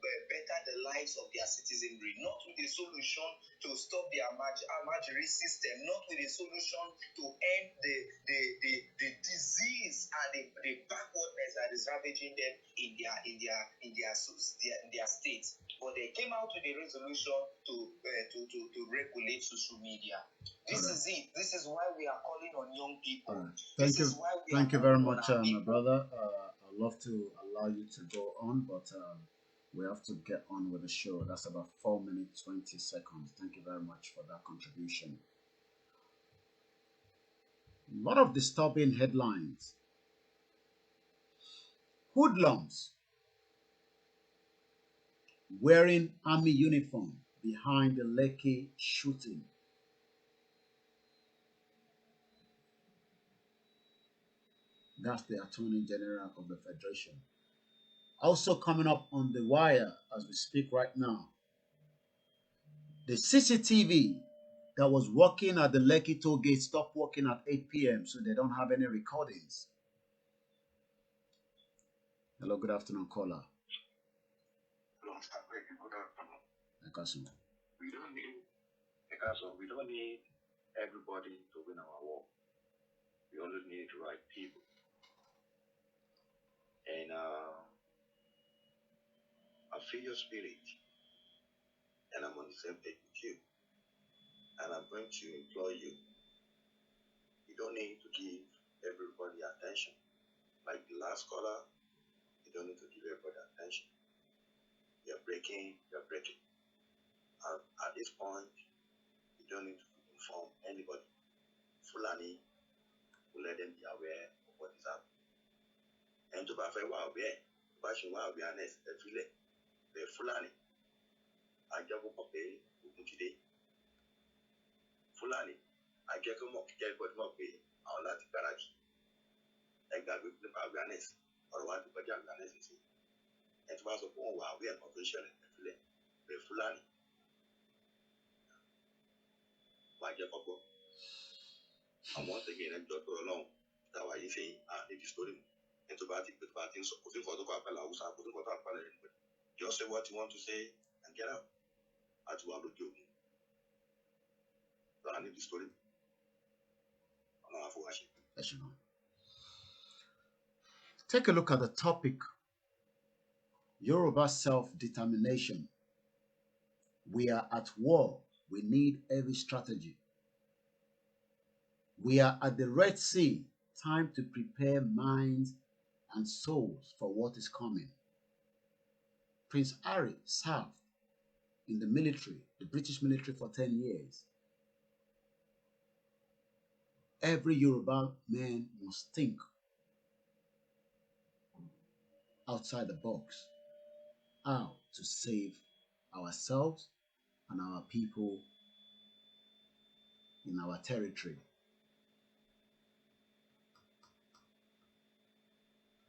better the lives of their citizenry, not with a solution to stop the Amajiri system, not with a solution to end the disease and the backwardness that is ravaging them in their states. But they came out with a resolution to regulate social media. This is it. This is why we are calling on young people. Thank you very much, my brother. I'd love to allow you to go on, but we have to get on with the show. That's about 4 minutes, 20 seconds. Thank you very much for that contribution. A lot of disturbing headlines. Hoodlums wearing army uniform behind the Lekki shooting. That's the Attorney General of the Federation. Also coming up on the wire as we speak right now, the CCTV that was working at the Lekki toll gate stopped working at 8 p.m. so they don't have any recordings. Hello, good afternoon, caller. Good afternoon. We don't need everybody to win our war. We only need the right people. And I feel your spirit, and I'm on the same page with you. And I'm going to implore you. You don't need to give everybody attention. Like the last caller, you don't need to give everybody attention. You're breaking. At this point, you don't need to inform inform anybody. Fulani will let them be aware of what is happening. And to be aware, awareness, the Fulani, I just go pay today. Fulani, I get a mock, get what mock pay, our last garage. I got with the awareness, or what the awareness is. And to us, we are official, the Fulani. Why get up? And once again, I'm just alone. That's why you say, the story. And to party, so putting for the couple, I was putting for that panel. Just say what you want to say and get out. At one of you. I need the story. I'm not watching. Take a look at the topic: Yoruba self-determination. We are at war. We need every strategy. We are at the Red Sea. Time to prepare minds and souls for what is coming. Prince Harry served in the military, the British military, for 10 years. Every Yoruba man must think outside the box, how to save ourselves and our people in our territory.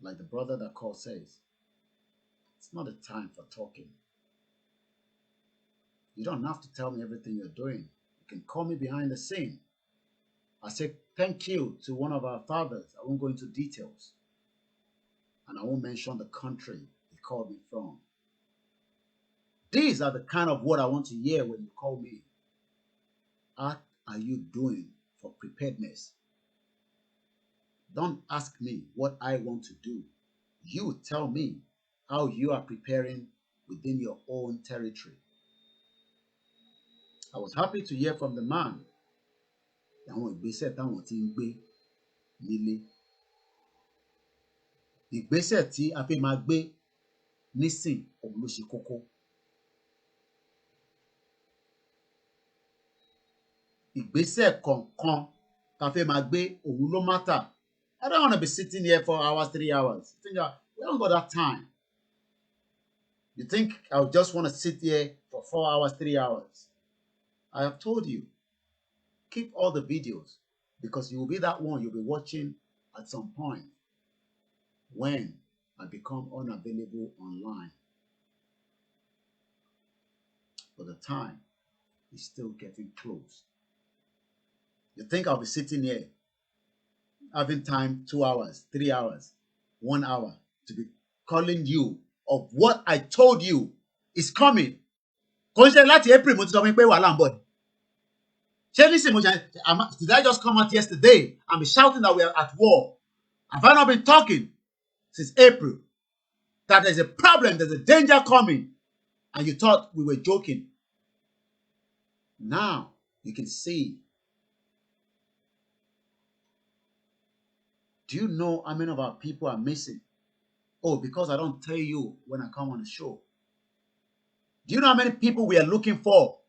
Like the brother that called says, it's not a time for talking. You don't have to tell me everything you're doing. You can call me behind the scene. I say thank you to one of our fathers. I won't go into details. And I won't mention the country he called me from. These are the kind of what I want to hear when you call me. What are you doing for preparedness? Don't ask me what I want to do. You tell me how you are preparing within your own territory. I was happy to hear from the man. Ìgbésẹ̀ tí a fẹ́ máa gbé nísìn òun ló ṣe kókó. Ìgbésẹ̀ kọ̀ọ̀kan tá a fẹ́ máa gbé òun ló matter. I don't want to be sitting here for hours, 3 hours. We haven't got that time. You think I would just want to sit here for 4 hours, 3 hours? I have told you, keep all the videos, because you will be that one you'll be watching at some point when I become unavailable online. But the time is still getting close. You think I'll be sitting here having time 2 hours, 3 hours, 1 hour to be calling you of what I told you is coming? Láti April mo ti sọ fún pé wàhálà ń bọ̀. Did I just come out yesterday and be shouting that we are at war? Have I not been talking since April that there's a problem, there's a danger coming, and you thought we were joking? Now you can see. Do you know how many of our people are missing? Oh, because I don't tell you when I come on the show. Do you know how many people we are looking for?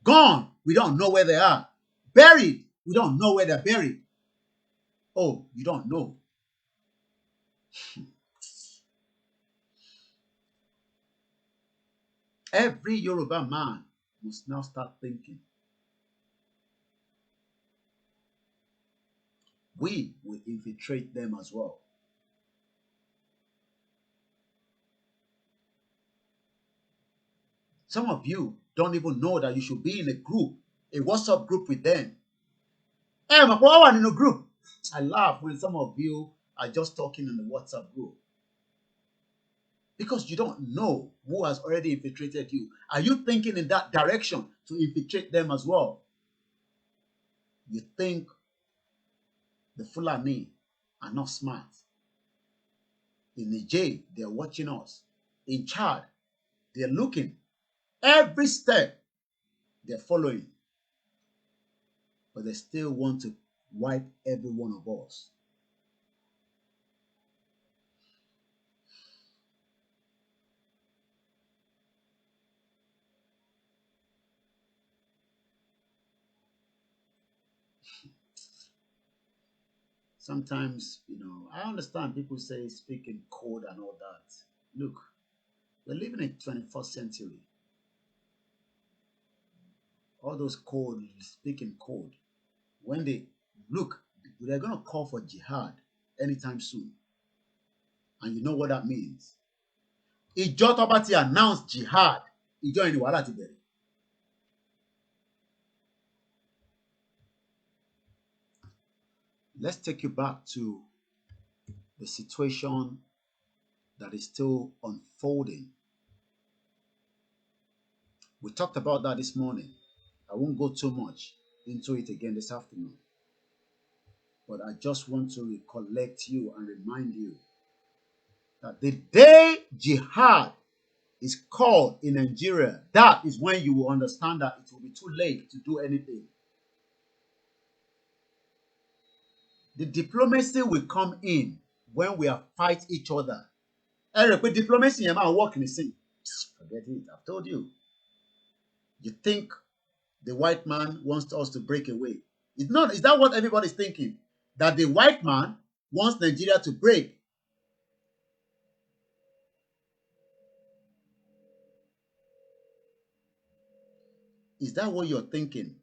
Gone. We don't know where they are. Buried. We don't know where they're buried. Oh, you don't know. Every Yoruba man must now start thinking. We will infiltrate them as well. Some of you don't even know that you should be in a group, a WhatsApp group with them. Hey, my boy, in a group. I laugh when some of you are just talking in the WhatsApp group. Because you don't know who has already infiltrated you. Are you thinking in that direction to infiltrate them as well? You think the Fulani are not smart. In Niger, they're watching us. In Chad, they're looking. Every step, they're following. But they still want to wipe every one of us. Sometimes, I understand people say speaking code and all that. Look, we're living in 21st century. All those code, speaking code, when they look, they're going to call for jihad anytime soon. And you know what that means. Ìjọ tó bá ti announce jihad, ìjọ ẹni wàhálà ti bẹ̀rẹ̀. Let's take you back to the situation that is still unfolding. We talked about that this morning. I won't go too much into it again this afternoon. But I just want to recollect you and remind you that the day jihad is called in Nigeria, that is when you will understand that it will be too late to do anything. The diplomacy will come in when we fight each other. But diplomacy is not working the same. Forget it. I've told you. You think the white man wants us to break away? It's not. Is that what everybody's thinking? That the white man wants Nigeria to break? Is that what you're thinking?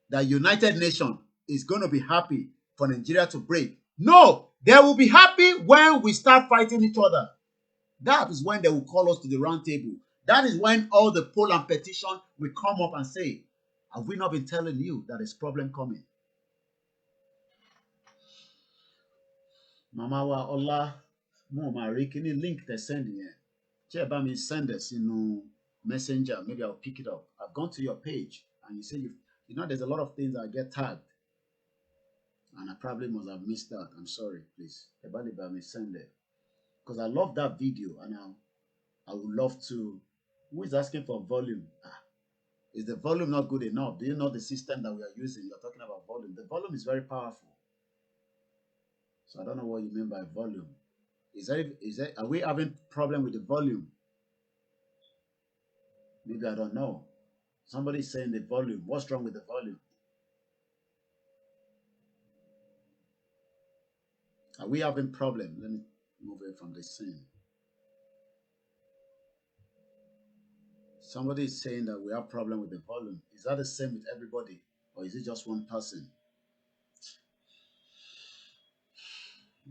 That United Nations is going to be happy for Nigeria to break? No, they will be happy when we start fighting each other. That is when they will call us to the round table. That is when all the poll and petition will come up and say, have we not been telling you that there's problem coming? Mama wa Ola mo ma rí kíní link they send yẹn. Tí ẹ bá mi send it sínú messenger, maybe I'll pick it up. I've gone to your page and you say there's a lot of things that get tagged. And I probably must have missed that. I'm sorry, please. Ẹ bá lè bá mi send it. Because I love that video and I would love to. Who is asking for volume? Is the volume not good enough? Do you know the system that we are using? You're talking about volume. The volume is very powerful. So I don't know what you mean by volume. Are we having problem with the volume? Maybe I don't know. Somebody's saying the volume. What's wrong with the volume? Are we having problem? Let me move away from this scene. Somebody is saying that we have problem with the volume. Is that the same with everybody? Or is it just one person?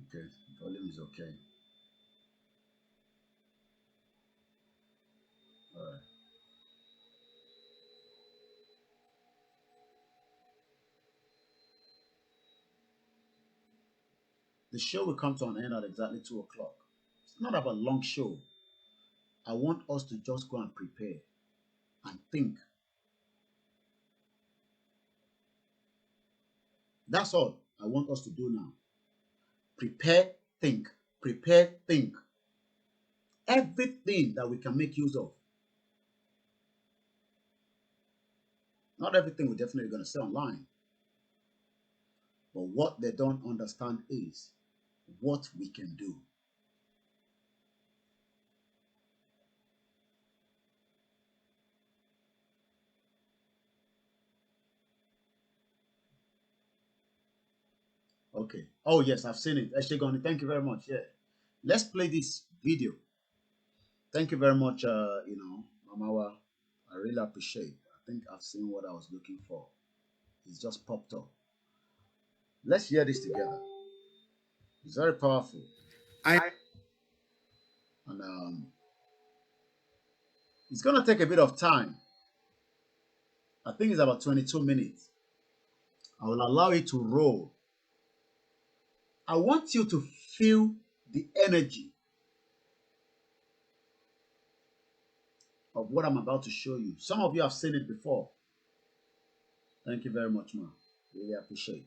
Okay, volume is okay. All right. The show will come to an end at exactly 2 o'clock. It's not about a long show. I want us to just go and prepare and think. That's all I want us to do now. Prepare, think. Prepare, think. Everything that we can make use of. Not everything we're definitely going to say online. But what they don't understand is what we can do. Okay. Oh, yes, I've seen it. Eshegoni, thank you very much. Yeah. Let's play this video. Thank you very much, Mamawa. I really appreciate it. I think I've seen what I was looking for. It's just popped up. Let's hear this together. It's very powerful. And it's going to take a bit of time. I think it's about 22 minutes. I will allow it to roll. I want you to feel the energy of what I'm about to show you. Some of you have seen it before. Thank you very much, ma. Really appreciate it.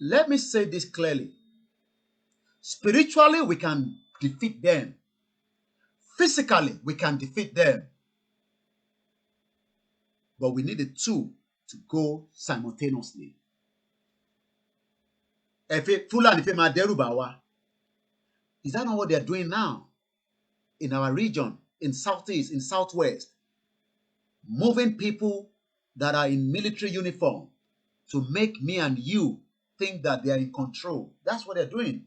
Let me say this clearly. Spiritually, we can defeat them. Physically, we can defeat them. But we need the two to go simultaneously. Is that not what they're doing now? In our region, in Southeast, in Southwest. Moving people that are in military uniform to make me and you think that they are in control. That's what they're doing.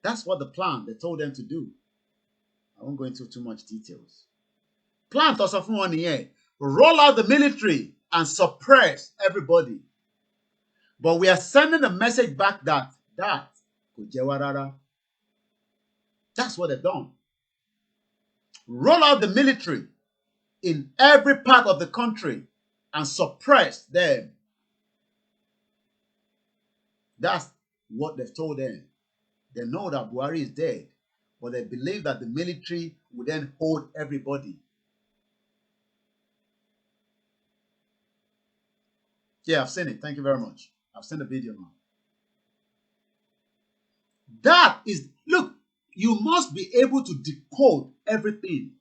That's what the plan they told them to do. I won't go into too much details. Plan to suffer one year. Roll out the military and suppress everybody. But we are sending a message back that that's what they've done. Roll out the military in every part of the country and suppress them. That's what they've told them. They know that Buhari is dead, but they believe that the military will then hold everybody. Yeah, I've seen it. Thank you very much. I've seen the video now. That is, look, you must be able to decode everything.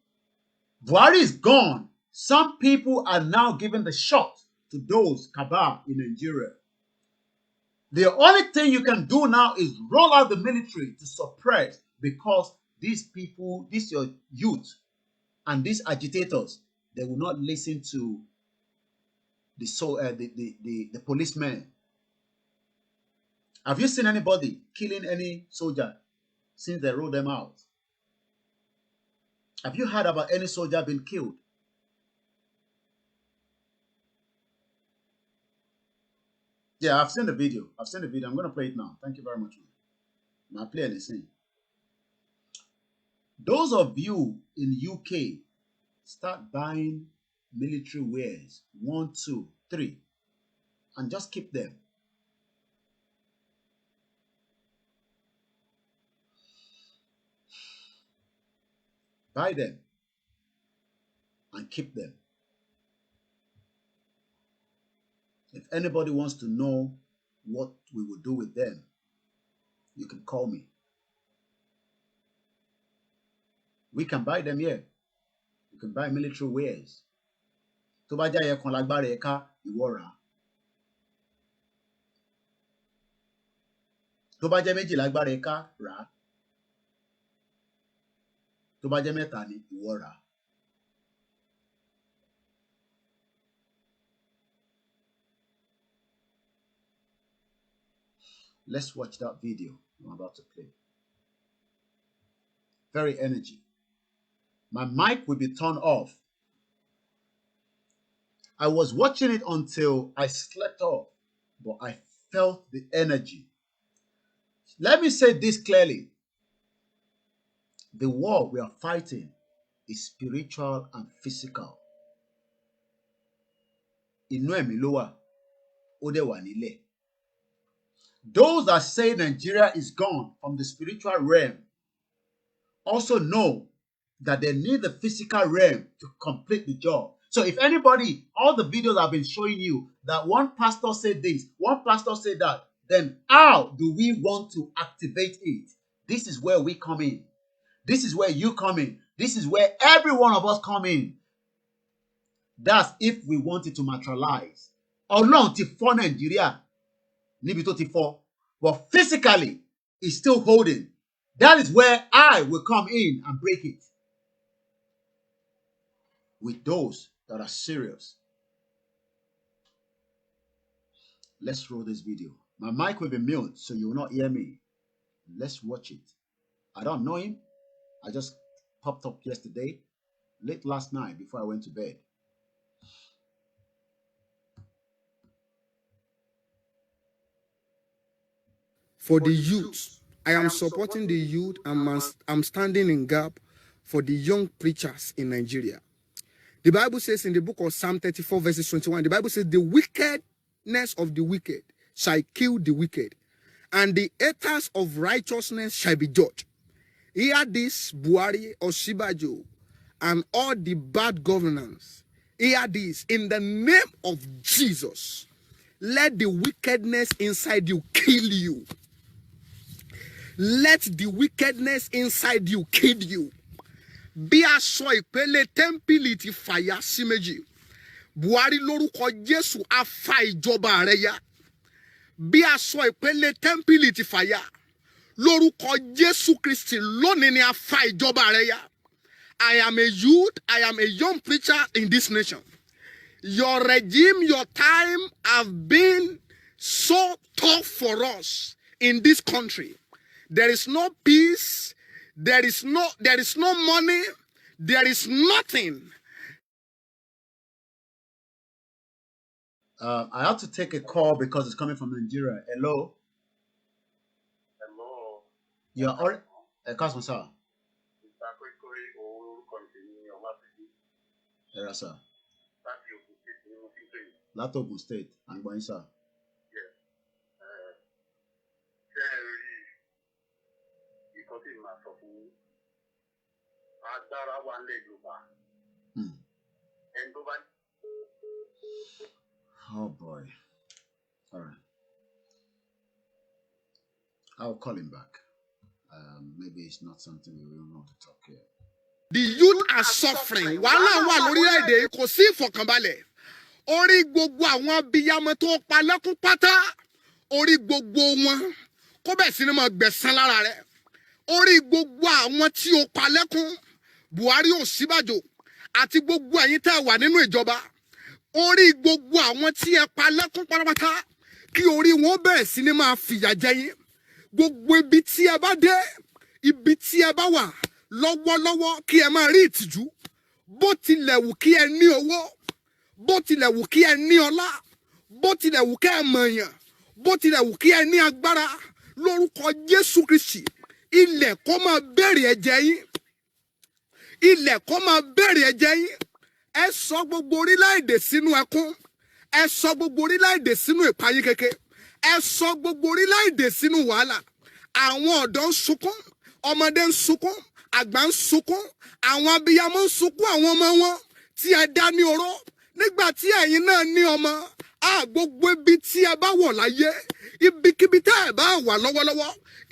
Buhari is gone. Some people are now giving the shot to those cabal in Nigeria. The only thing you can do now is roll out the military to suppress, because these people, these your youth and these agitators, they will not listen to the policemen. Have you seen anybody killing any soldier since they rolled them out? Have you heard about any soldier being killed? Yeah, I've seen the video. I'm going to play it now. Thank you very much. I'll play the scene. Those of you in UK, start buying military wares. 1, 2, 3. And just keep them. Buy them. And keep them. If anybody wants to know what we will do with them, you can call me. We can buy them here. You can buy military wares. Tó bá jẹ́ kan lágbára ẹ̀ka, ìwọ rà. Tó bá jẹ́ méjì lágbára ẹ̀ka, rà. Tó bá jẹ́ mẹ́ta ni, ìwọ rà. Let's watch that video I'm about to play. Very energy. My mic will be turned off. I was watching it until I slept off, but I felt the energy. Let me say this clearly. The war we are fighting is spiritual and physical. Inú ẹ̀mí ló wà, ó dẹ̀ wà nílẹ̀. Those that say Nigeria is gone from the spiritual realm also know that they need the physical realm to complete the job. So if anybody, all the videos I've been showing you, that one pastor said this, one pastor said that, then how do we want to activate it? This is where we come in. This is where you come in. This is where every one of us come in. That's if we want it to materialize. Ọlọ́run ti fọ́ Nigeria. Níbi tó ti fọ́, but physically it's still holding. That is where I will come in and break it. With those that are serious. Let's roll this video. My mic will be mute, so you will not hear me. Let's watch it. I don't know him. I just popped up yesterday, late last night before I went to bed. For the youth, I am supporting the youth and I'm standing in gap for the young preachers in Nigeria. The Bible says in the book of Psalm 34 verses 21, the Bible says the wickedness of the wicked shall kill the wicked, and the haters of righteousness shall be judged. Hear this, Buhari or Shibajo, and all the bad governance. Hear this, in the name of Jesus, let the wickedness inside you kill you. Let the wickedness inside you kill you. Bí aṣọ ìpele tẹ́ḿpìlì ti fàya sí méjì. Buhari lórúkọ Jésù á fa ìjọba rẹ̀ ya. Bí aṣọ ìpele tẹ́ḿpìlì ti fàya. Lórúkọ Jésù Kristi lónìí ni á fa ìjọba rẹ̀ ya. I am a youth, I am a young preacher in this nation. Your regime, your time have been so tough for us in this country. There is no peace, there is no money, there is nothing. I have to take a call because it's coming from Nigeria. Hello? Hello. You're all Cousin sir. Yes, sir. Latogun State. I'm going, sir. Oh boy. All right. I'll call him back. Maybe it's not something we will want to talk here. The youth are suffering. Wàhálà wà lórílẹ̀-èdè kò sí ìfọ̀kànbalẹ̀. Orí gbogbo àwọn abiyamọ tó pa lẹ́kún pátá. Orí gbogbo wọn kó bẹ̀ sí ni máa gbẹ̀san lára rẹ̀. Orí gbogbo àwọn tí ó pa lẹ́kún. Buhari Ọ̀ṣínbàjò àti gbogbo ẹ̀yin tẹ́ wà nínú ìjọba. Orí gbogbo àwọn tí ẹ pa lẹ́kún pátápátá. Kí orí wọn bẹ̀rẹ̀ sí ni máa fìyà jẹ yín. Gbogbo ibi tí ẹ bá dé, ibi tí ẹ bá wà lọ́wọ́lọ́wọ́ kí ẹ máa rí ìtìjú. Bó tilẹ̀ wù kí ẹ ní owó, bó tilẹ̀ wù kí ẹ ní ọlá, bó tilẹ̀ wù kí ẹ mọ̀yàn, bó tilẹ̀ wù kí ẹ ní agbára, lórúkọ Jésù Kristi, ilẹ̀ kó máa béèrè ẹ̀jẹ̀ yín. Ilẹ̀ kó máa béèrè ẹ̀jẹ̀ yín. Ẹ sọ gbogbo orílẹ̀-èdè sínú ẹkún. Ẹ sọ gbogbo orílẹ̀-èdè sínú ìpayín keke. Ẹ sọ gbogbo orílẹ̀-èdè sínú wàhálà. Àwọn ọ̀dọ́ ń sunkún, ọmọdé ń sunkún, àgbà ń sunkún, àwọn abiyamọ ń sunkún àwọn ọmọ wọn tí ẹ dá ní oró. Nígbà tí ẹ̀yin náà ní ọmọ, gbogbo ibi tí ẹ bá wọ̀ láyé, ibikíbi tí ẹ bá wà lọ́wọ́lọ́wọ́,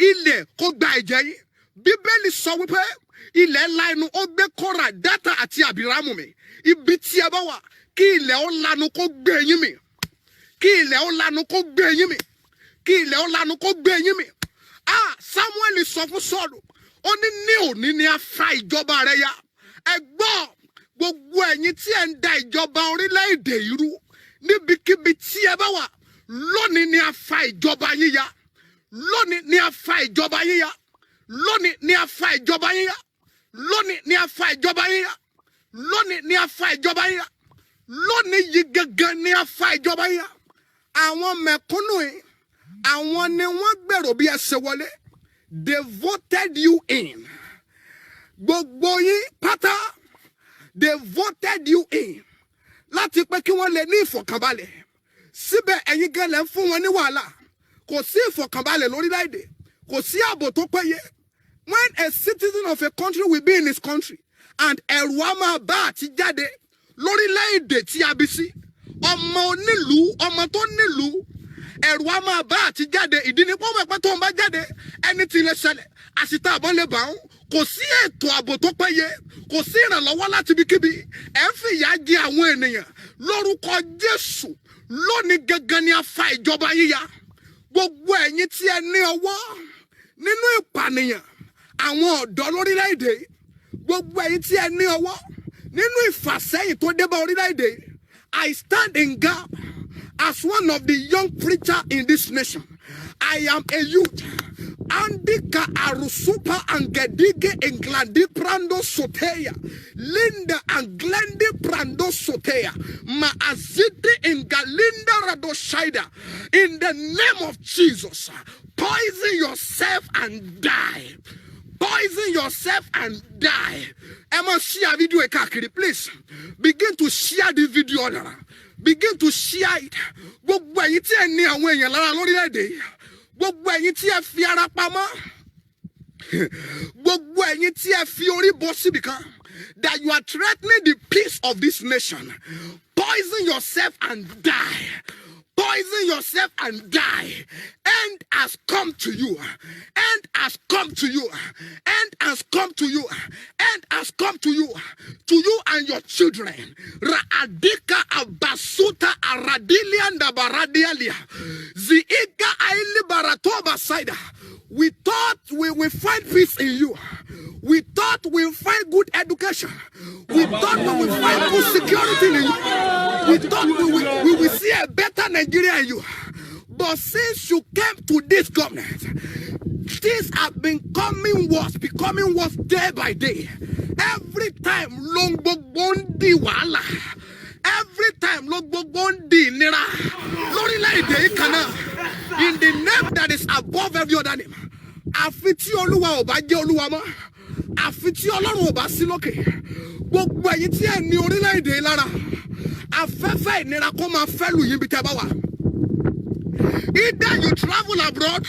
ilẹ̀ kó gba ẹ̀jẹ̀ yín. Bíbélì sọ wípé ilẹ̀ ńlá inú ó gbé Kórà, Dátà àti Àbírámù mì. Ibi tí ẹ bá wà, kí ilẹ̀ ó lanu kó gbé yín mì. Kí ilẹ̀ ó lanu kó gbé yín mì. Kí ilẹ̀ ó lanu kó gbé yín mì. Samuel sọ fún Sọ́ọ̀lù, ó ní òní ni a fa ìjọba rẹ̀ ya. Ẹ gbọ́ gbogbo ẹ̀yin tí ẹ ń da ìjọba orílẹ̀-èdè yìí rú níbikíbi tí ẹ bá wà, lónìí ni a fa ìjọba yín ya. Lónìí ni a fa ìjọba yín ya. Lónìí ni a fa ìjọba yín ya. Lónìí ni a fa ìjọba yín ya. Lónìí ni a fa ìjọba yín ya. Lónìí yìí gangan ni a fa ìjọba yín ya. Àwọn mẹ̀kúnnù yìí, àwọn ni wọ́n gbèrò bí ẹ ṣe wọlé. They voted you in. Gbogbo yín pátá, they voted you in. Láti pé kí wọ́n lè ní ìfọ̀kànbalẹ̀. Síbẹ̀ ẹ̀yin gan lẹ ń fún wọn ní wàhálà. Kò sí ìfọ̀kànbalẹ̀ lórílẹ̀-èdè. Kò sí ààbò tó péye. When a citizen of a country will be in his country and ẹ̀rù á máa bá àti jáde lórílẹ̀-èdè tí a bí sí. Ọmọ onílùú, ọmọ tó nílùú, ẹ̀rù á máa bá àti jáde. Ìdí ni pọ́n pẹ́ tó ń bá jáde ẹni tí lè ṣẹlẹ̀. Àṣìta àbọ̀n lè bà ń. Kò sí ètò ààbò tó péye. Kò sí ìrànlọ́wọ́ láti ibikíbi. Ẹ ń fìyà jẹ àwọn ènìyàn. Lórúkọ Jésù, lónìí gangan ni a fa ìjọba yíya. Gbogbo ẹ̀yin tí ẹ ní ọwọ́ nínú ìpànìyàn àwọn ọ̀dọ́ lórílẹ̀-èdè. Gbogbo ẹ̀yin tí ẹ ní ọwọ́ nínú ìfàsẹ́yìn tó dé bá orílẹ̀-èdè. I stand in gap as one of the young preachers in this nation. I am a youth. Andika arusupa angedige englandi prando soteya. Linda anglendi prando soteya. Maazidi engalinda radoshida. In the name of Jesus, poison yourself and die. Poison yourself and die. Emma, share video kakiri, please. Begin to share the video. Begin to share it. Gbogbo ẹ̀yin tí ẹ ní àwọn èèyàn lára lórílẹ̀-èdè. Gbogbo ẹ̀yin tí ẹ fi ara pamọ́. Gbogbo ẹ̀yin tí ẹ fi orí bọ́ síbi kan. That you are threatening the peace of this nation. Poison yourself and die. Poison yourself and die. End has come to you. End has come to you. End has come to you. End has come to you. To you and your children. Raadika abasuta aradilia ndabaradialia. Ziiga aili baratoba saida. We thought we will find peace in you. We thought we'll find good education. We thought we will find good security in you. We thought we will see a better Nigeria in you. But since you came to this government, things have been becoming worse day by day. Every time, Longbogondi wala. Every time, Longbogondi nira. In the name that is above every other name. Afiti Oluwa oba je Oluwa mo. Afiti Ọlọ́run oba sí lókè. Gbogbo ẹ̀yin tí ẹ ní orílẹ̀-èdè lára. Afẹ́fẹ́ ìnira kó máa fẹ́ lù yín bí tẹ́ bá wà. Either you travel abroad,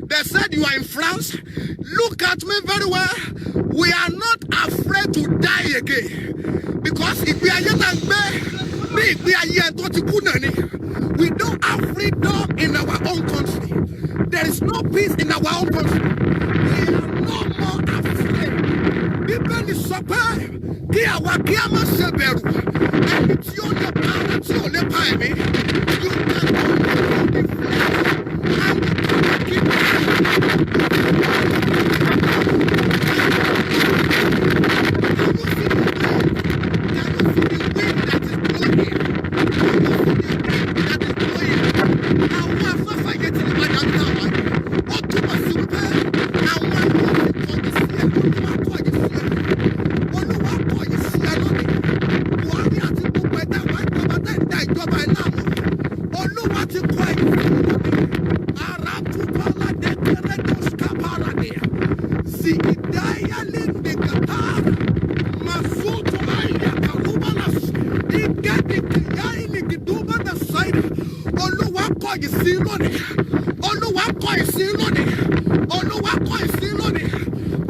they said you are in France. Look at me very well. We are not afraid to die again. Because we don't have freedom in our own country. There is no peace in our own country. We are no more afraid. People is surprised.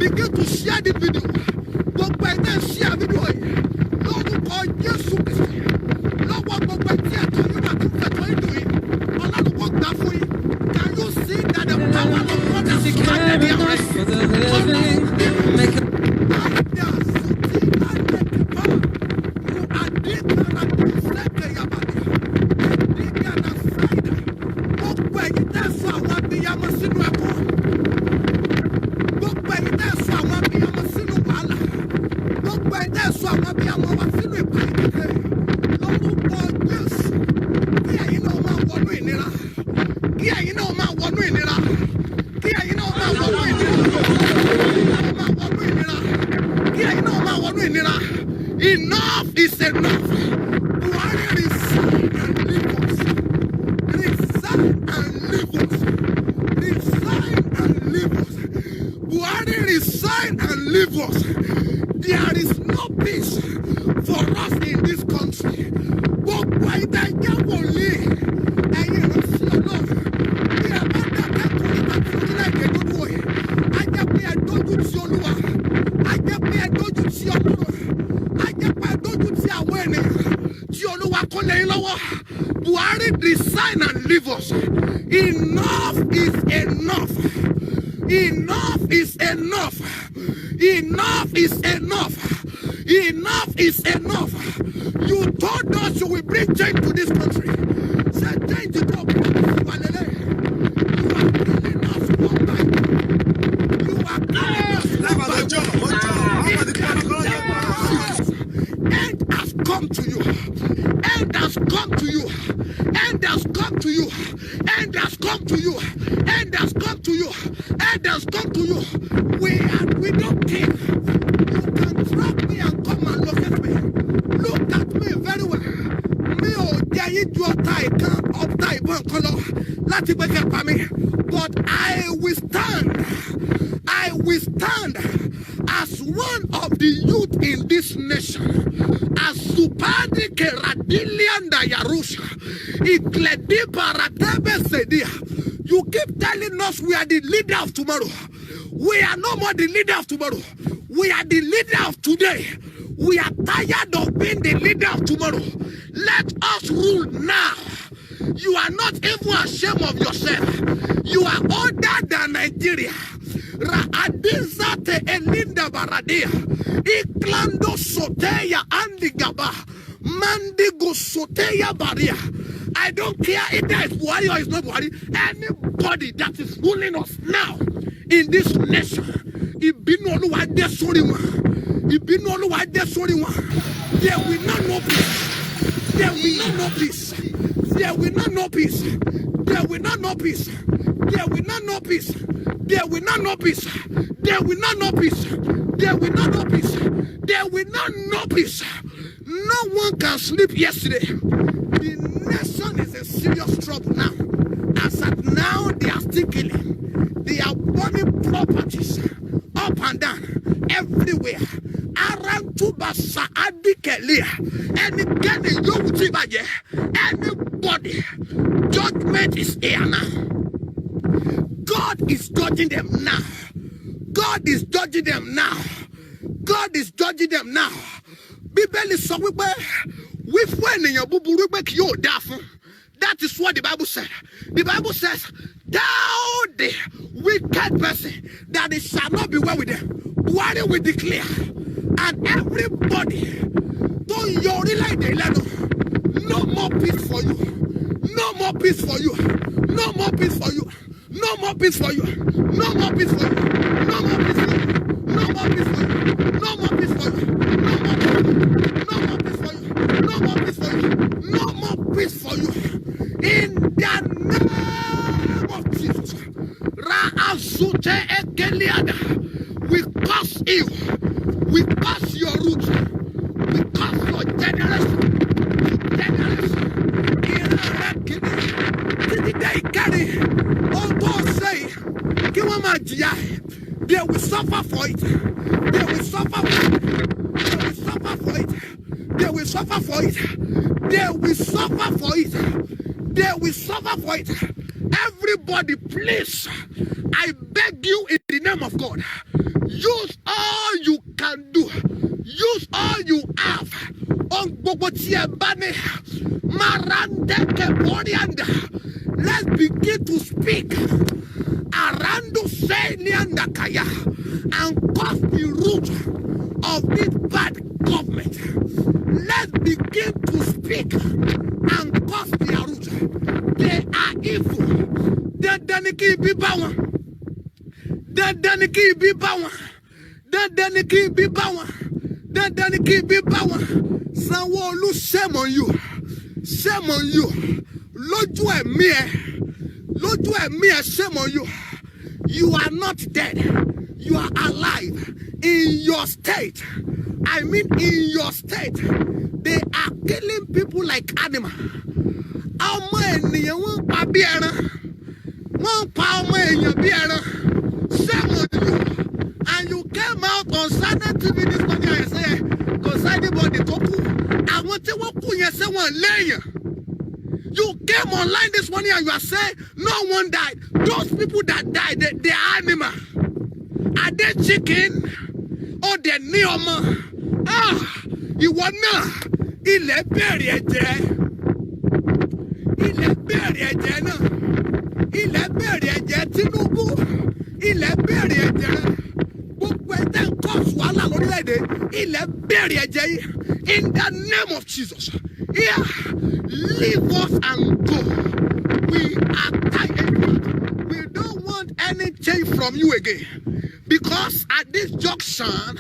You begin to share the video. Share video. Can you see that the power of God has started here? Enough is enough. Buhari resign and leave us. Resign and leave us. Resign and leave us. Buhari resign and leave us. There is no peace for us in this country. But why that you will leave? And you will see enough. We are not that like a good boy. I just pay a doju to Oluwa. I just pay a doju to Oluwa. Buhari resign and leave us. Enough is enough. Enough is enough. Enough is enough. Enough is enough. You told us you will bring change to this country. Say change it up. You are killing us one by one. You are killing us one by one. End has come to you. End has come to you. End has come to you. End has come to you. End has come to you. End has come to you. We don't care. You can trap me and come and look at me. Look at me very well. Me oh dear your tie can't up tie one color. Let it wake up me. But I will stand. I will stand as one of the youth in this nation. As Supadi Keradilianda Yarusha, Ikledi Paratebe Sedia. You keep telling us we are the leader of tomorrow. We are no more the leader of tomorrow. We are the leader of today. We are tired of being the leader of tomorrow. Let us rule now. You are not even ashamed of yourself. You are older than Nigeria. Raadiza te elinda baradia. Iklando soteya andigaba. Mandigo soteya baria. I don't care if there is Buhari or is not Buhari. Anybody that is ruling us now in this nation ìbínú Olúwa dé sórí wọn. Ìbínú Olúwa dé sórí wọn. They will not know peace. They will not know peace. They will not know peace. They will not know peace. They will not know peace. They will not know peace. They will not know peace. They will not know peace. They will not know peace. No one can sleep yesterday. The nation is in serious trouble now. As at now, they are still killing. They are burning properties up and down everywhere. Around Tubasa Adikelia. Anybody, judgment is here now. God is judging them now. God is judging them now. God is judging them now. Bíbélì sọ wípé fún ènìyàn búburú pé kì yóò dá fún. That is what the Bible said. The Bible says, thou the wicked person, that it shall not be well with them. What will declare? And everybody, don't yori like they let them. No more peace for you. No more peace for you. No more peace for you. No more peace for you. No more peace for you. No more peace for you. No more peace for you. No more peace for you. No more peace for you. No more peace for you. No more peace for you. In the name of Jesus. Ra'azute ekeliada. We curse you. We curse your roots. We curse your generation. They will suffer for it. They will suffer for it. They will suffer for it. They will suffer for it. They will suffer for it. They will suffer for it. Everybody, please, I beg you in the name of God, use all you can do. Use all you have. Let's begin to speak around Kaya and cause the root of this bad government. Let's begin to speak and cause their root. They are evil. Dandaniki bibawa. Dandaniki bibawa. Dandaniki bibawa. Dandaniki bibawa. Sanwo-Olu, shame on you. Shame on you. Lójú ẹ̀mí ẹ, shame on you. You are not dead. You are alive in your state. I mean, in your state, they are killing people like animals. Ọmọ ènìyàn wọ́n pa bí ẹran. Wọ́n pa ọmọ èèyàn bí ẹran. Shame on you. And you came out on Sunday TV this morning and say, kò sẹ́nibọ̀dì tó kú. Àwọn tí wọ́n kú yẹn ṣé wọ́n léèyàn. You came online this morning and you are saying no one died. Those people that died, they are animals. Are they chicken? Or they neoma? Ìwọ náà, ilẹ̀ bẹ̀rẹ̀ ẹ̀jẹ̀. Ilẹ̀ bẹ̀rẹ̀ ẹ̀jẹ̀ náà. Ilẹ̀ bẹ̀rẹ̀ ẹ̀jẹ̀ Tinubu. Ilẹ̀ bẹ̀rẹ̀ ẹ̀jẹ̀. Gbogbo ẹ̀jẹ̀ ń kọ́ wàhálà lórílẹ̀-èdè. Ilẹ̀ bẹ̀rẹ̀ ẹ̀jẹ̀ yìí. In the name of Jesus. Yeah, leave us and go. We are tired. We don't want any change from you again. Because at this junction,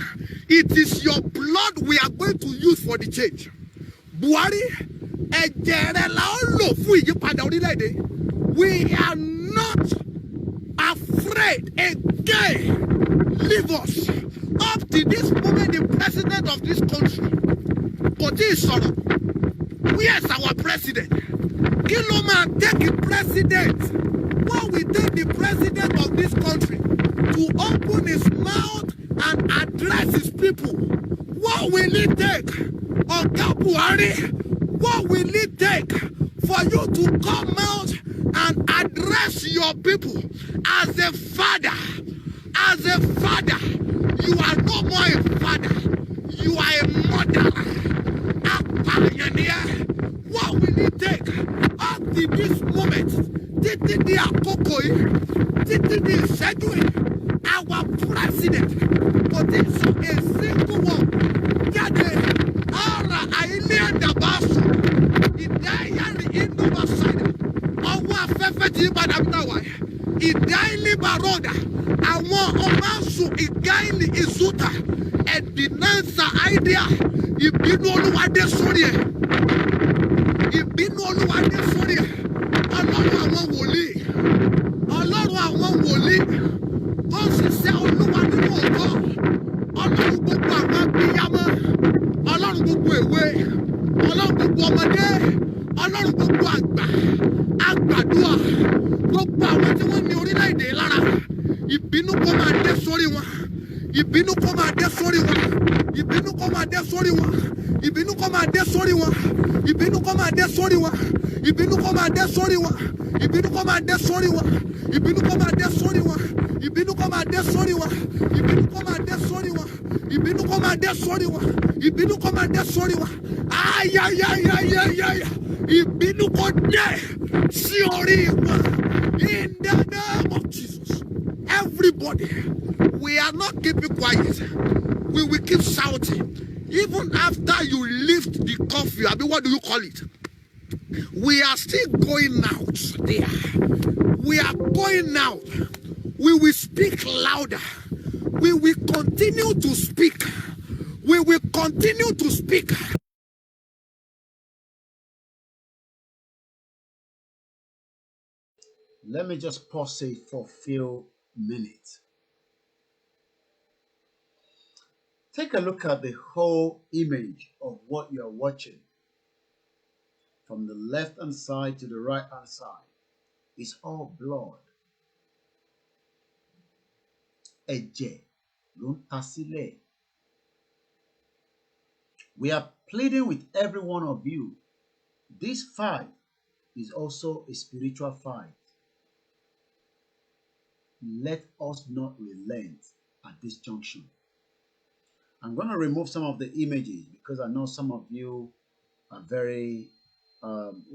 it is your blood we are going to use for the change. Buhari, we are not afraid again. Leave us. Up to this moment, the president of this country, where's our president? Kiloma, take the president. What will take the president of this country to open his mouth and address his people? What will it take? Oga Buhari, what will it take for you to come out and address your people as a father? As a father, you are no more a father. You are a mother. What will it take up to this moment? Our president potential a single one. Àwọn ọmọ ìgáìní ìzúta ẹ̀dínnánsà idea ìbínú Olúwa dé sórí ẹ̀. Ìbínú Olúwa dé sórí ẹ̀. Ọlọ́run àwọn wòlíì. Ọlọ́run àwọn wòlíì. Tó ń ṣiṣẹ́ Olúwa nínú ọ̀gọ́. Ọlọ́run gbogbo àwọn abiyamọ. Ọlọ́run gbogbo èwe. Ọlọ́run gbogbo ọmọdé. Ọlọ́run gbogbo àgbà. Àgbàdua. Gbogbo àwọn tí wọ́n ní orílẹ̀-èdè lára. Ìbínú kó máa dé sórí wọn. Ìbínú kó máa dé sórí wọn. Ìbínú kó máa dé sórí wọn. Ìbínú kó máa dé sórí wọn. Ìbínú kó máa dé sórí wọn. Ìbínú kó máa dé sórí wọn. Ìbínú kó máa dé sórí wọn. Ìbínú kó máa dé sórí wọn. Ìbínú kó máa dé sórí wọn. Ìbínú kó máa dé sórí wọn. Ìbínú kó máa dé sórí wọn. Ìbínú kó máa dé sórí wọn. Ayayayayaya. Ìbínú kó dé sí orí wọn. In the name of Jesus. Everybody, we are not keeping quiet. We will keep shouting. Even after you lift the coffee, I mean, what do you call it? We are still going out there. We are going out. We will speak louder. We will continue to speak. We will continue to speak. Let me just pause it for a few minutes. Take a look at the whole image of what you are watching. From the left hand side to the right hand side, it's all blood. Ẹ̀jẹ̀ ló ń ta sílẹ̀. We are pleading with every one of you. This fight is also a spiritual fight. Let us not relent at this junction. I'm going to remove some of the images because I know some of you are very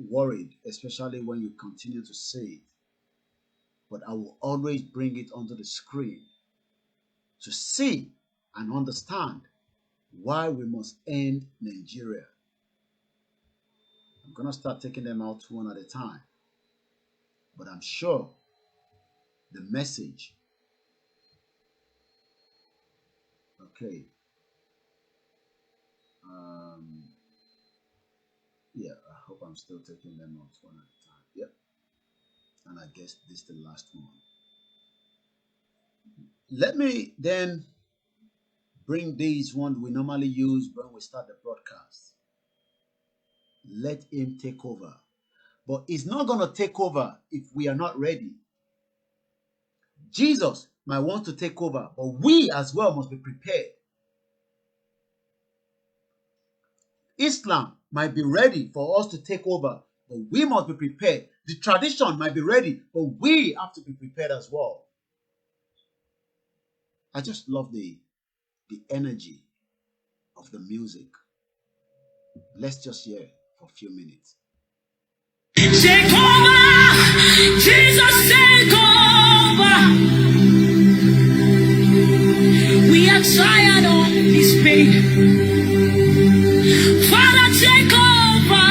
worried, especially when you continue to say it. But I will always bring it onto the screen to see and understand why we must end Nigeria. I'm going to start taking them out one at a time. But I'm sure the message. Okay. Yeah, I hope I'm still taking them out one at a time. Yep. And I guess this is the last one. Let me then bring these one we normally use when we start the broadcast. Let him take over. But it's not going to take over if we are not ready. Jesus might want to take over, but we as well must be prepared. Islam might be ready for us to take over, but we must be prepared. The tradition might be ready, but we have to be prepared as well. I just love the energy of the music. Let's just hear it for a few minutes. Take over, Jesus, take over. We are tired of this pain. Father, take over.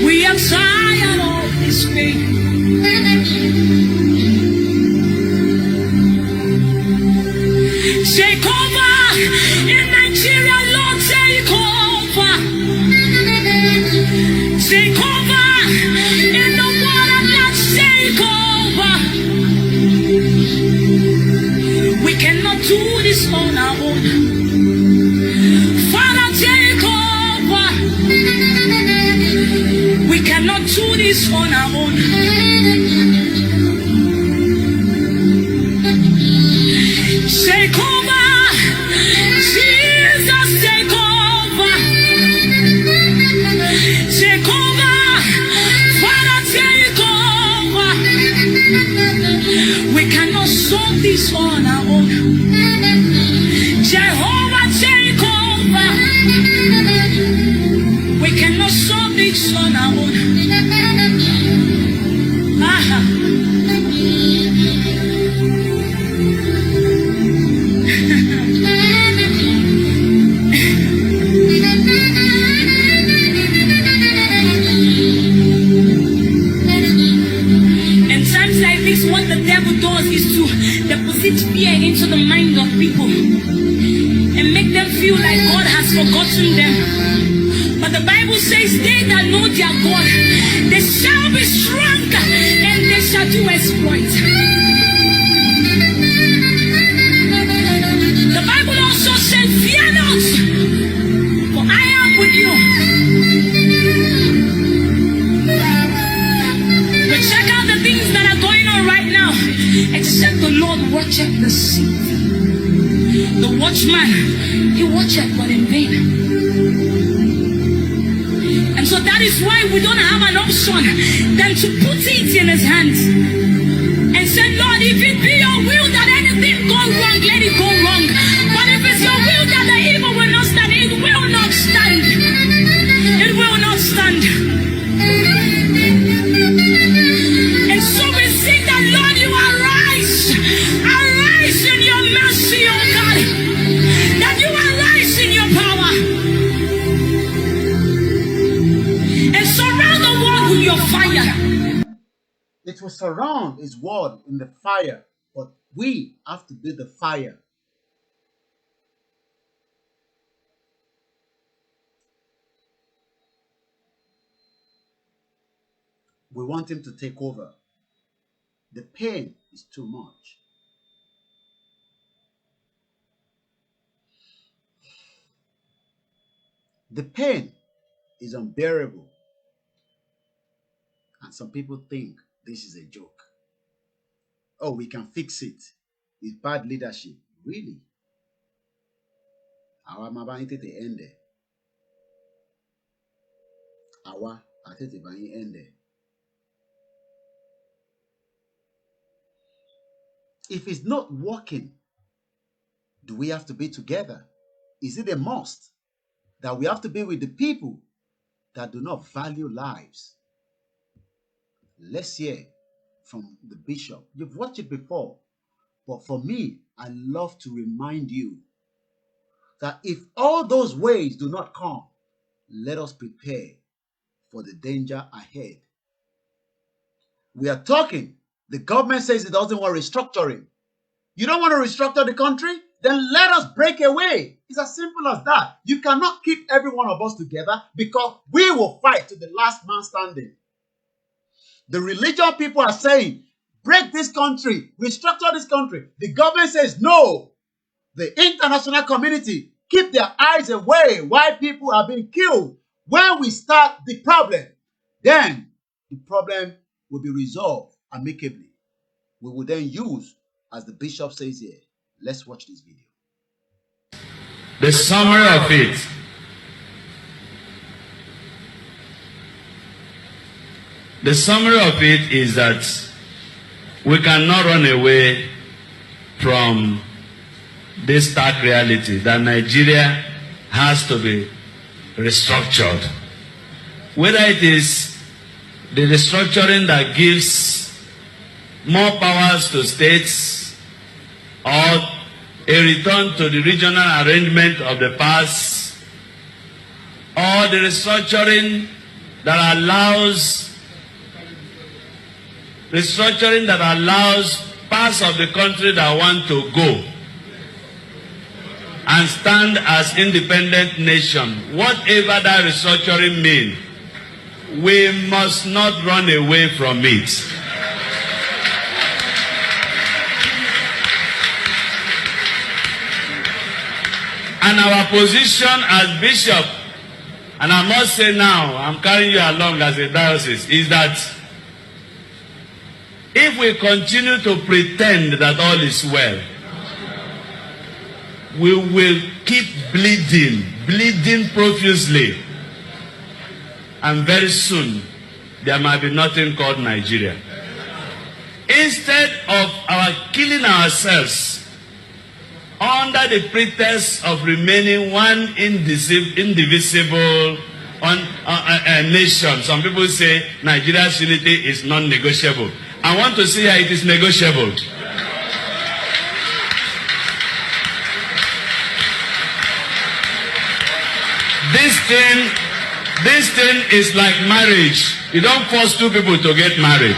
We are tired of this pain. Take over in Nigeria, Lord, take over. Take over in the world, Lord, take over. We cannot do this on our own. Father, take over. We cannot do this on our own. Take over. Jesus, take over. Take over. Father, take over. We cannot solve this on our own. Jehovah, take over. We cannot solve this on our own. In times like this, what the devil does is to deposit fear into the mind of people and make them feel like God has forgotten them. But the Bible says they that know their God, they shall be strong and they shall do exploits. The Bible also says, fear not, for I am with you. But check out the things that are going on right now. Except the Lord watcheth the sea. The watchman, he watcheth but in vain. And so that is why we don't have an option than to put it in his hands and say, Lord, if it be your will that anything go wrong, let it go wrong. But if it's your will that the evil will not stand, it will not stand. It will not stand. And so we sing that, Lord, you arise. Arise in your mercy, oh God. That you arise in your power. And surround the world with your fire. It will surround his word in the fire, but we have to be the fire. We want him to take over. The pain is too much. The pain is unbearable. And some people think this is a joke. Oh, we can fix it. It's bad leadership. Really? Àwa máa bá yín tètè end ẹ̀. Àwa á tètè bá yín end ẹ̀. If it's not working, do we have to be together? Is it a must that we have to be with the people that do not value lives? Let's hear from the bishop. You've watched it before, but for me, I love to remind you that if all those ways do not come, let us prepare for the danger ahead. We are talking. The government says it doesn't want restructuring. You don't want to restructure the country? Then let us break away. It's as simple as that. You cannot keep every one of us together because we will fight to the last man standing. The religious people are saying, break this country, restructure this country. The government says no. The international community keep their eyes away while people are being killed. When we start the problem, then the problem will be resolved amicably. We will then use, as the bishop says here. Let's watch this video. The summary of it. The summary of it is that we cannot run away from this stark reality that Nigeria has to be restructured. Whether it is the restructuring that gives more powers to states or a return to the regional arrangement of the past, or the restructuring that allows parts of the country that want to go and stand as independent nation, whatever that restructuring means, we must not run away from it. And our position as bishop, and I must say now, I'm carrying you along as a diocese, is that if we continue to pretend that all is well, we will keep bleeding profusely. And very soon, there might be nothing called Nigeria. Instead of our killing ourselves under the pretext of remaining one indivisible nation, some people say Nigeria's unity is non-negotiable. I want to see how it is negotiable. This thing is like marriage. You don't force two people to get married.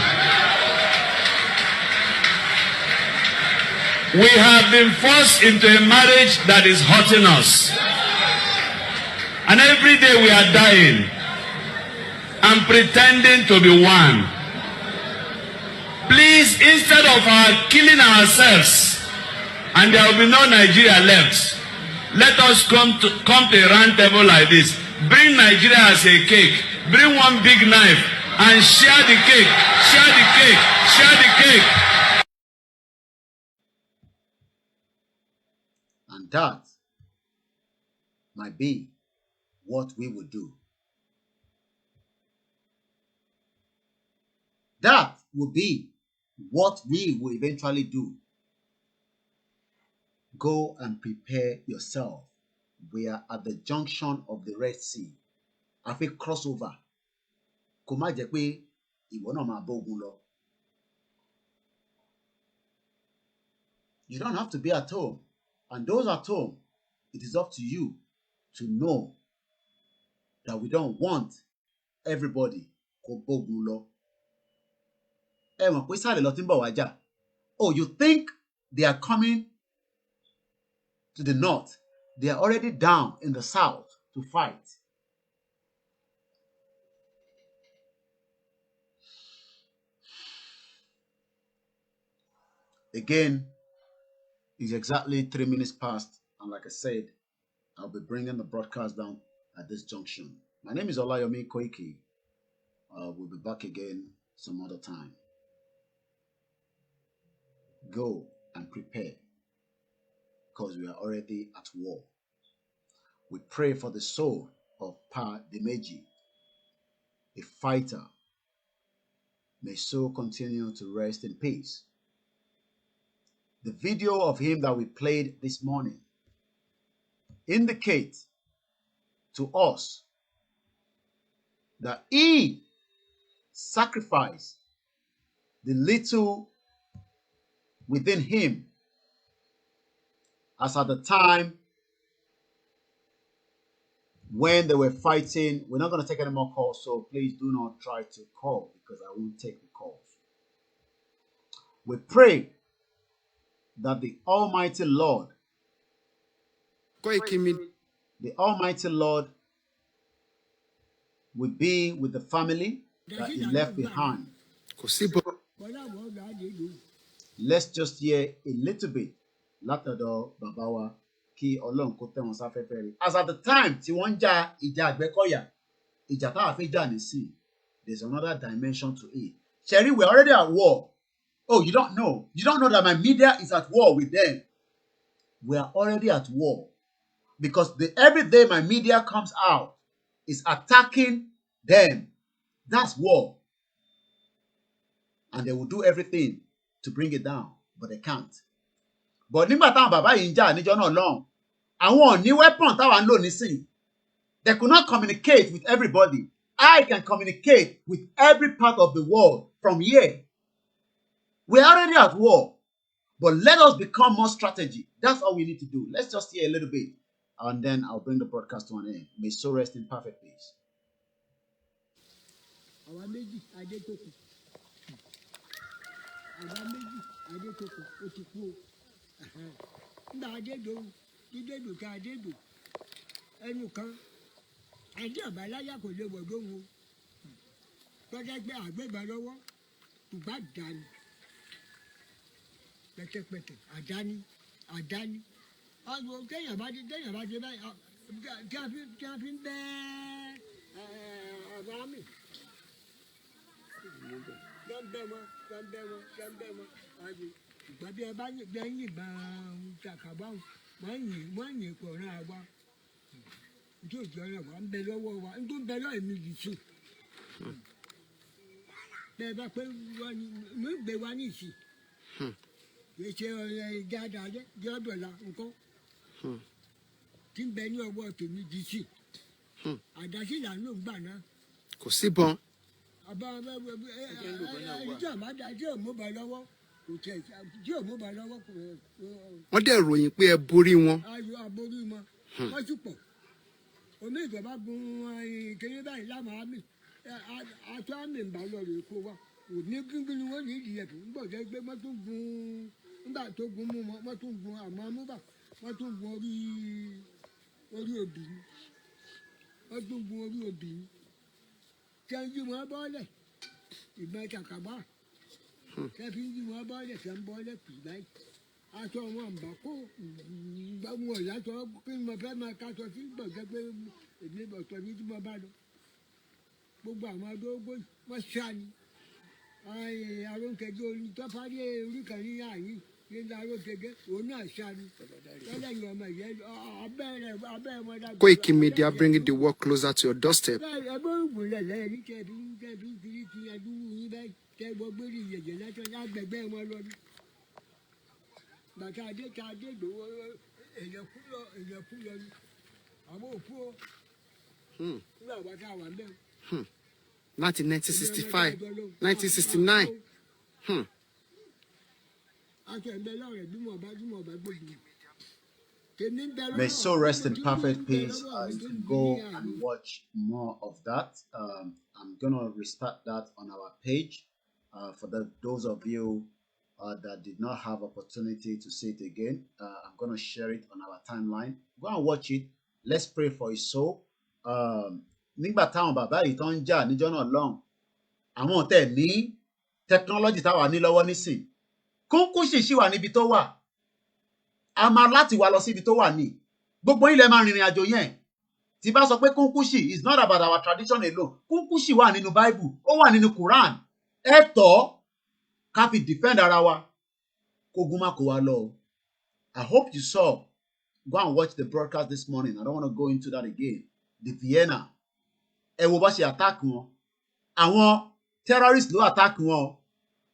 We have been forced into a marriage that is hurting us. And every day we are dying and pretending to be one. Please, instead of our killing ourselves, and there will be no Nigeria left, let us come to a round table like this. Bring Nigeria as a cake. Bring one big knife and share the cake. Share the cake. Share the cake. And that might be what we will do. That will be what we will eventually do. Go and prepare yourself. We are at the junction of the Red Sea. A fẹ́ cross over. Kò má jẹ́ pé ìwọ náà máa bógun lọ. You don't have to be at home. And those at home, it is up to you to know that we don't want everybody kò bógun lọ. Ẹ mọ̀ pé sáré lọ tí ń bọ̀ wá jà. Oh, you think they are coming to the north? They are already down in the south to fight. Again, it's exactly 3 minutes past, and like I said, I'll be bringing the broadcast down at this junction. My name is OLAYOMI KOIKI. We'll be back again some other time. Go and prepare, because we are already at war. We pray for the soul of Pa Dimeji, a fighter. May soul continue to rest in peace. The video of him that we played this morning indicates to us that he sacrificed the little within him, as at the time when they were fighting. We're not going to take any more calls, so please do not try to call, because I won't take the calls. We pray that the Almighty Lord, the Almighty Lord will be with the family that he left behind. Let's just hear a little bit. Látọ̀dọ̀ bàbá wa, kí Ọlọ́run kó tẹ́ wọn sáfẹ́fẹ́ rí. As at the time tí wọ́n ń jà ìjà Àgbẹ̀kọ̀yà, ìjà táwa fẹ́ jà nísìn, there's another dimension to it. Sherry, we're already at war. Oh, you don't know. You don't know that my media is at war with them. We are already at war. Because every day my media comes out is attacking them. That's war. And they will do everything to bring it down, but they can't. But nígbà táwọn bàbá yìí ń jà níjọ́ náà lọ́hùn, àwọn ò ní weapon táwa ń lò nísìn. They could not communicate with everybody. I can communicate with every part of the world from here. We're already at war, but let us become more strategic. That's all we need to do. Let's just hear a little bit, and then I'll bring the broadcast to an end. May so rest in perfect peace. Pẹ̀tẹ̀pẹ̀tẹ̀ àdáni ọdún téèyàn bá ti báyìí tí a fi ń bẹ́ ọ̀gá mi lọ́nbẹ́ wọn ìgbà bí ẹ bá yìnbọn ṣàkàbọ̀ wọ́n yìn pọ̀ náà wá tí ò jẹ́ ọ̀rọ̀ wa ń bẹ lọ́wọ́ wa ń tó ń bẹ lọ́ọ̀ mi yìí sí bẹ́ẹ̀ bá pé wọ́n mú ìgbé wa ní ìsìn. Ṣe dáadáa jẹ́ bí ọ̀dọ̀ la nǹkan tí ń bẹ ní ọwọ́ tèmi di sí àdásí là ń lò ń gbà náà. Kò sí bọn. tí ò mú bá lọ́wọ́ kò tẹ̀ tí ò mú bá lọ́wọ́ kò. Wọ́n dẹ̀ ròyìn pé ẹ borí wọn. Ayọ̀ aborí wọn wọ́n sì pọ̀ omi ìjọba gun kéré báyìí láwọn àmì àtọ́ àmì ń bá lọ rè kó wa. Ní gbígbí ni wọ́n ní ìdíyẹ tó ń bọ̀ jẹ́ pé wọ́n tún gun nígbà tó gun mú wọn wọ́n tún gun àmọ́ amúbà wọ́n tún gun orí obìnrin wọ́n tún gun orí obìnrin tí wọ́n jí wọn bọ́ọ̀lẹ̀ ìgbọ́n kàkàbá tí wọ́n fi ń jí wọn bọ́ọ̀lẹ̀ tí wọ́n ń bọ́ọ̀lẹ̀ pì báyìí aṣọ wọn ń bà kó wọn ìyàtọ̀ kí mo fẹ́ máa kaṣọ sí gbọ̀ngàn pé èmi ọ̀tọ̀ ní tí mo bá lọ gbogbo àwọn adógó wọ́n ṣá ni aróńkẹ́jọ́ orí tọ́fárí orí kan ní àyín ní aróńkẹ́jọ́ òun náà ṣá ni lọ́lẹ́yìn ọmọ ìyẹn abẹ́ wọn dàgbà. KOIKIMEDIA, bringing the work closer to your doorstep. ẹgbẹ́ òògùn rẹ̀ lẹ́yìn ní kẹ́ẹ̀bí kiri ti ẹdúró yín bẹ́ẹ̀ kẹ́ gbogbo rí ìyẹ̀jẹ̀ lẹ́tọ̀ lágbẹ̀gbẹ́ wọn lọ ní. bàtà adé ta adé gbòó èèyàn kú lọ ní àwọn òkú o nígbà wà tá a wà ń bẹ́ẹ̀. Láti 1965, 1969. May so rest in perfect peace. You can go and watch more of that. I'm gonna restart that on our page for those of you that did not have opportunity to see it again. I'm gonna share it on our timeline. Go and watch it. Let's pray for his soul. Nígbà táwọn bàbá yìí tó ń jà níjọ́ náà lọ́hùn àwọn tẹ̀ ní technology táwa ní lọ́wọ́ nísìn kúnkúṣì ṣì wà níbi tó wà a máa láti wá lọ síbi tó wà ní gbogbo ilẹ̀ máa rìnrìn àjò yẹn tí bá sọ pé kúnkúṣì is not about our tradition alone kúnkúṣì wà nínú Bible ó wà nínú Quran ẹ̀tọ́ ká fi defend ara wa kógun má kó wa lọ. I hope you saw. Go and watch the broadcast this morning. I don't want to go into that again. The Vienna. Ẹ wo bá ṣe attack wọn. Àwọn terrorists ló attack wọn.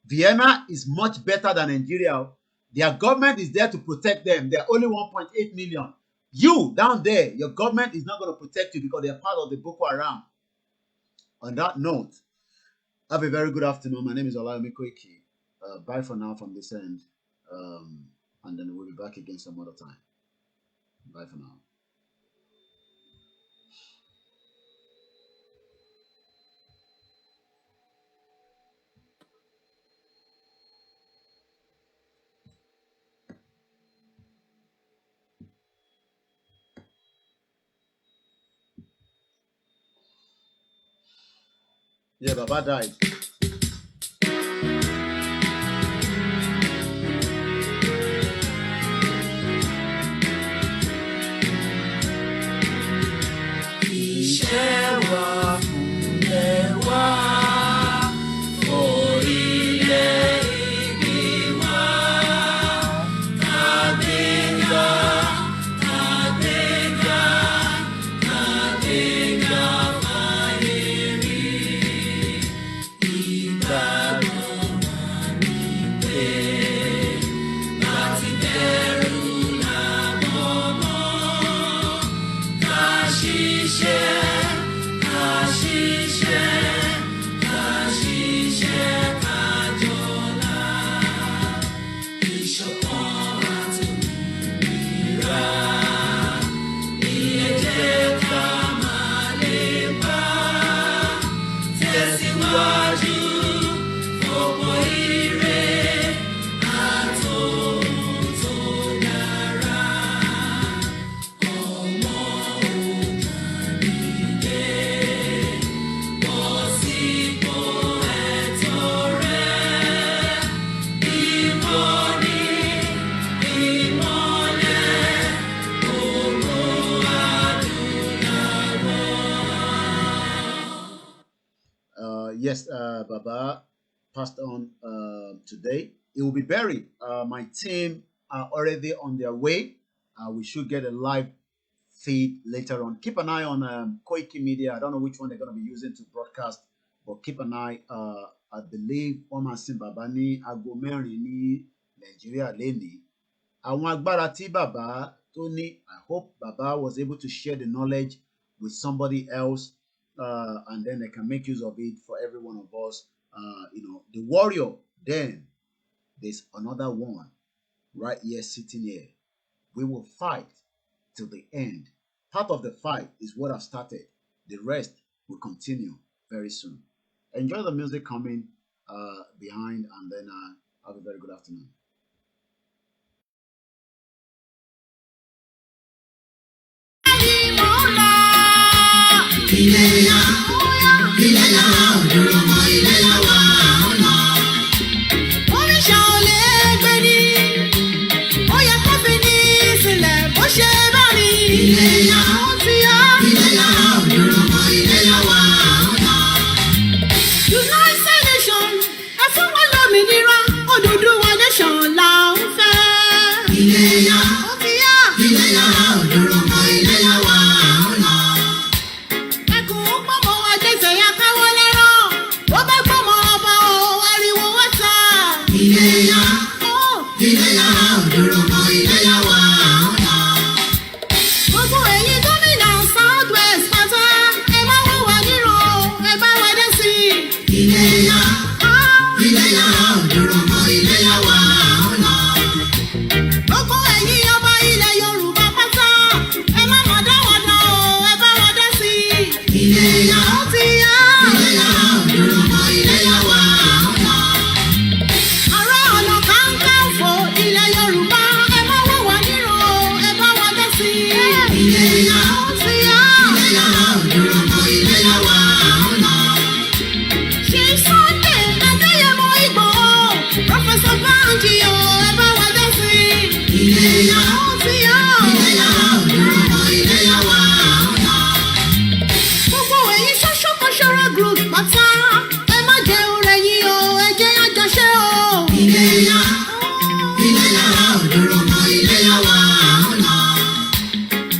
Vienna is much better than Nigeria. Their government is there to protect them. They're only 1.8 million. You down there, your government is not going to protect you because they're part of the Boko Haram. On that note, have a very good afternoon. My name is OLAYOMI KOIKI. Bye for now from this end. And then we'll be back again some other time. Bye for now. Yeah, Baba died. Yes, Baba passed on today. It will be buried. My team are already on their way. We should get a live feed later on. Keep an eye on KOIKIMEDIA. I don't know which one they're going to be using to broadcast, but keep an eye. I believe Omasin Baba ní aago mẹ́rin ní Nigeria lẹ́ni. Àwọn agbára tí Baba tó ní, I hope Baba was able to share the knowledge with somebody else. And then they can make use of it for every one of us. The warrior, then there's another one right here sitting here. We will fight till the end. Part of the fight is what I've started. The rest will continue very soon. Enjoy the music coming behind, and then have a very good afternoon. Iléyá òdòrò mọ́ iléyá wa ọ̀nà. Gbogbo ẹ̀yin gómìnà South West pátá, ẹ má wọ́n wá nírò, ẹ bá wa dé sí i. Iléyá òdòrò mọ́ iléyá wa ọ̀nà. Gbogbo ẹ̀yin ọba ilẹ̀ Yorùbá pátá, ẹ má mọ̀ dáwọ́dá o, ẹ bá wa dé sí i. Iléyá ó ti yá. Iléyá òdòrò mọ́ iléyá wa ọ̀nà. Ààrẹ Ọ̀nà Kakanfò ilẹ̀ Yorùbá, ẹ má wọ́n wá nírò, ẹ bá wa dé sí i. Iléyá ó ti yá. Iléyá òdòrò mọ́ iléyá wa ọ̀nà. Ṣé Sunday Adéyẹmọ Ìgbòho, Professor Verge o, ẹ bá wa dé sí i. Iléyá ó ti yá. Iléyá òdòrò mọ́ iléyá wa ọ̀nà. Gbogbo ẹ̀yin social cultural group pátá, ẹ má jẹ́ ọ̀rẹ́ yín o, ẹ jẹ́ àjọṣe o. Iléyá òdòrò mọ́ iléyá wa ọ̀nà.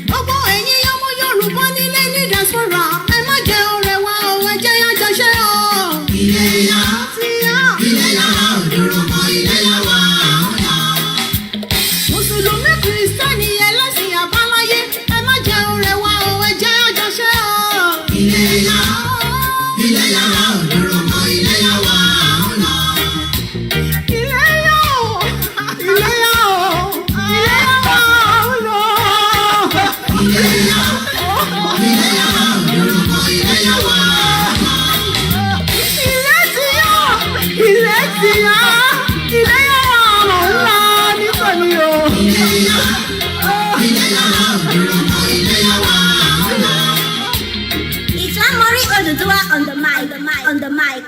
Gbogbo ẹ̀yin ọmọ Yorùbá nílé ní diaspora, ẹ má jẹ́ ọ̀rẹ́ wa o, ẹ jẹ́ àjọṣe o. Iléyá òdòrò mọ́ iléyá wa ọ̀nà. Mùsùlùmí Kìrìsìtẹ́nì ẹlẹ́sìn àbáláyé, ẹ má jẹ́ ọ̀rẹ́ wa o, ẹ jẹ́ àjọṣe o. Iléyá òdòrò mọ́ iléyá wa ọ̀nà. Iléyá o, iléyá o, iléyá wa ọ̀nà. Iléyá òdòrò mọ́ iléyá wa ọ̀nà. Ilé ti yá, iléyá wa ọ̀nà nítorí o. Iléyá òdòrò mọ́ iléyá wa ọ̀nà. It's one Mori Oduduwa on the mic.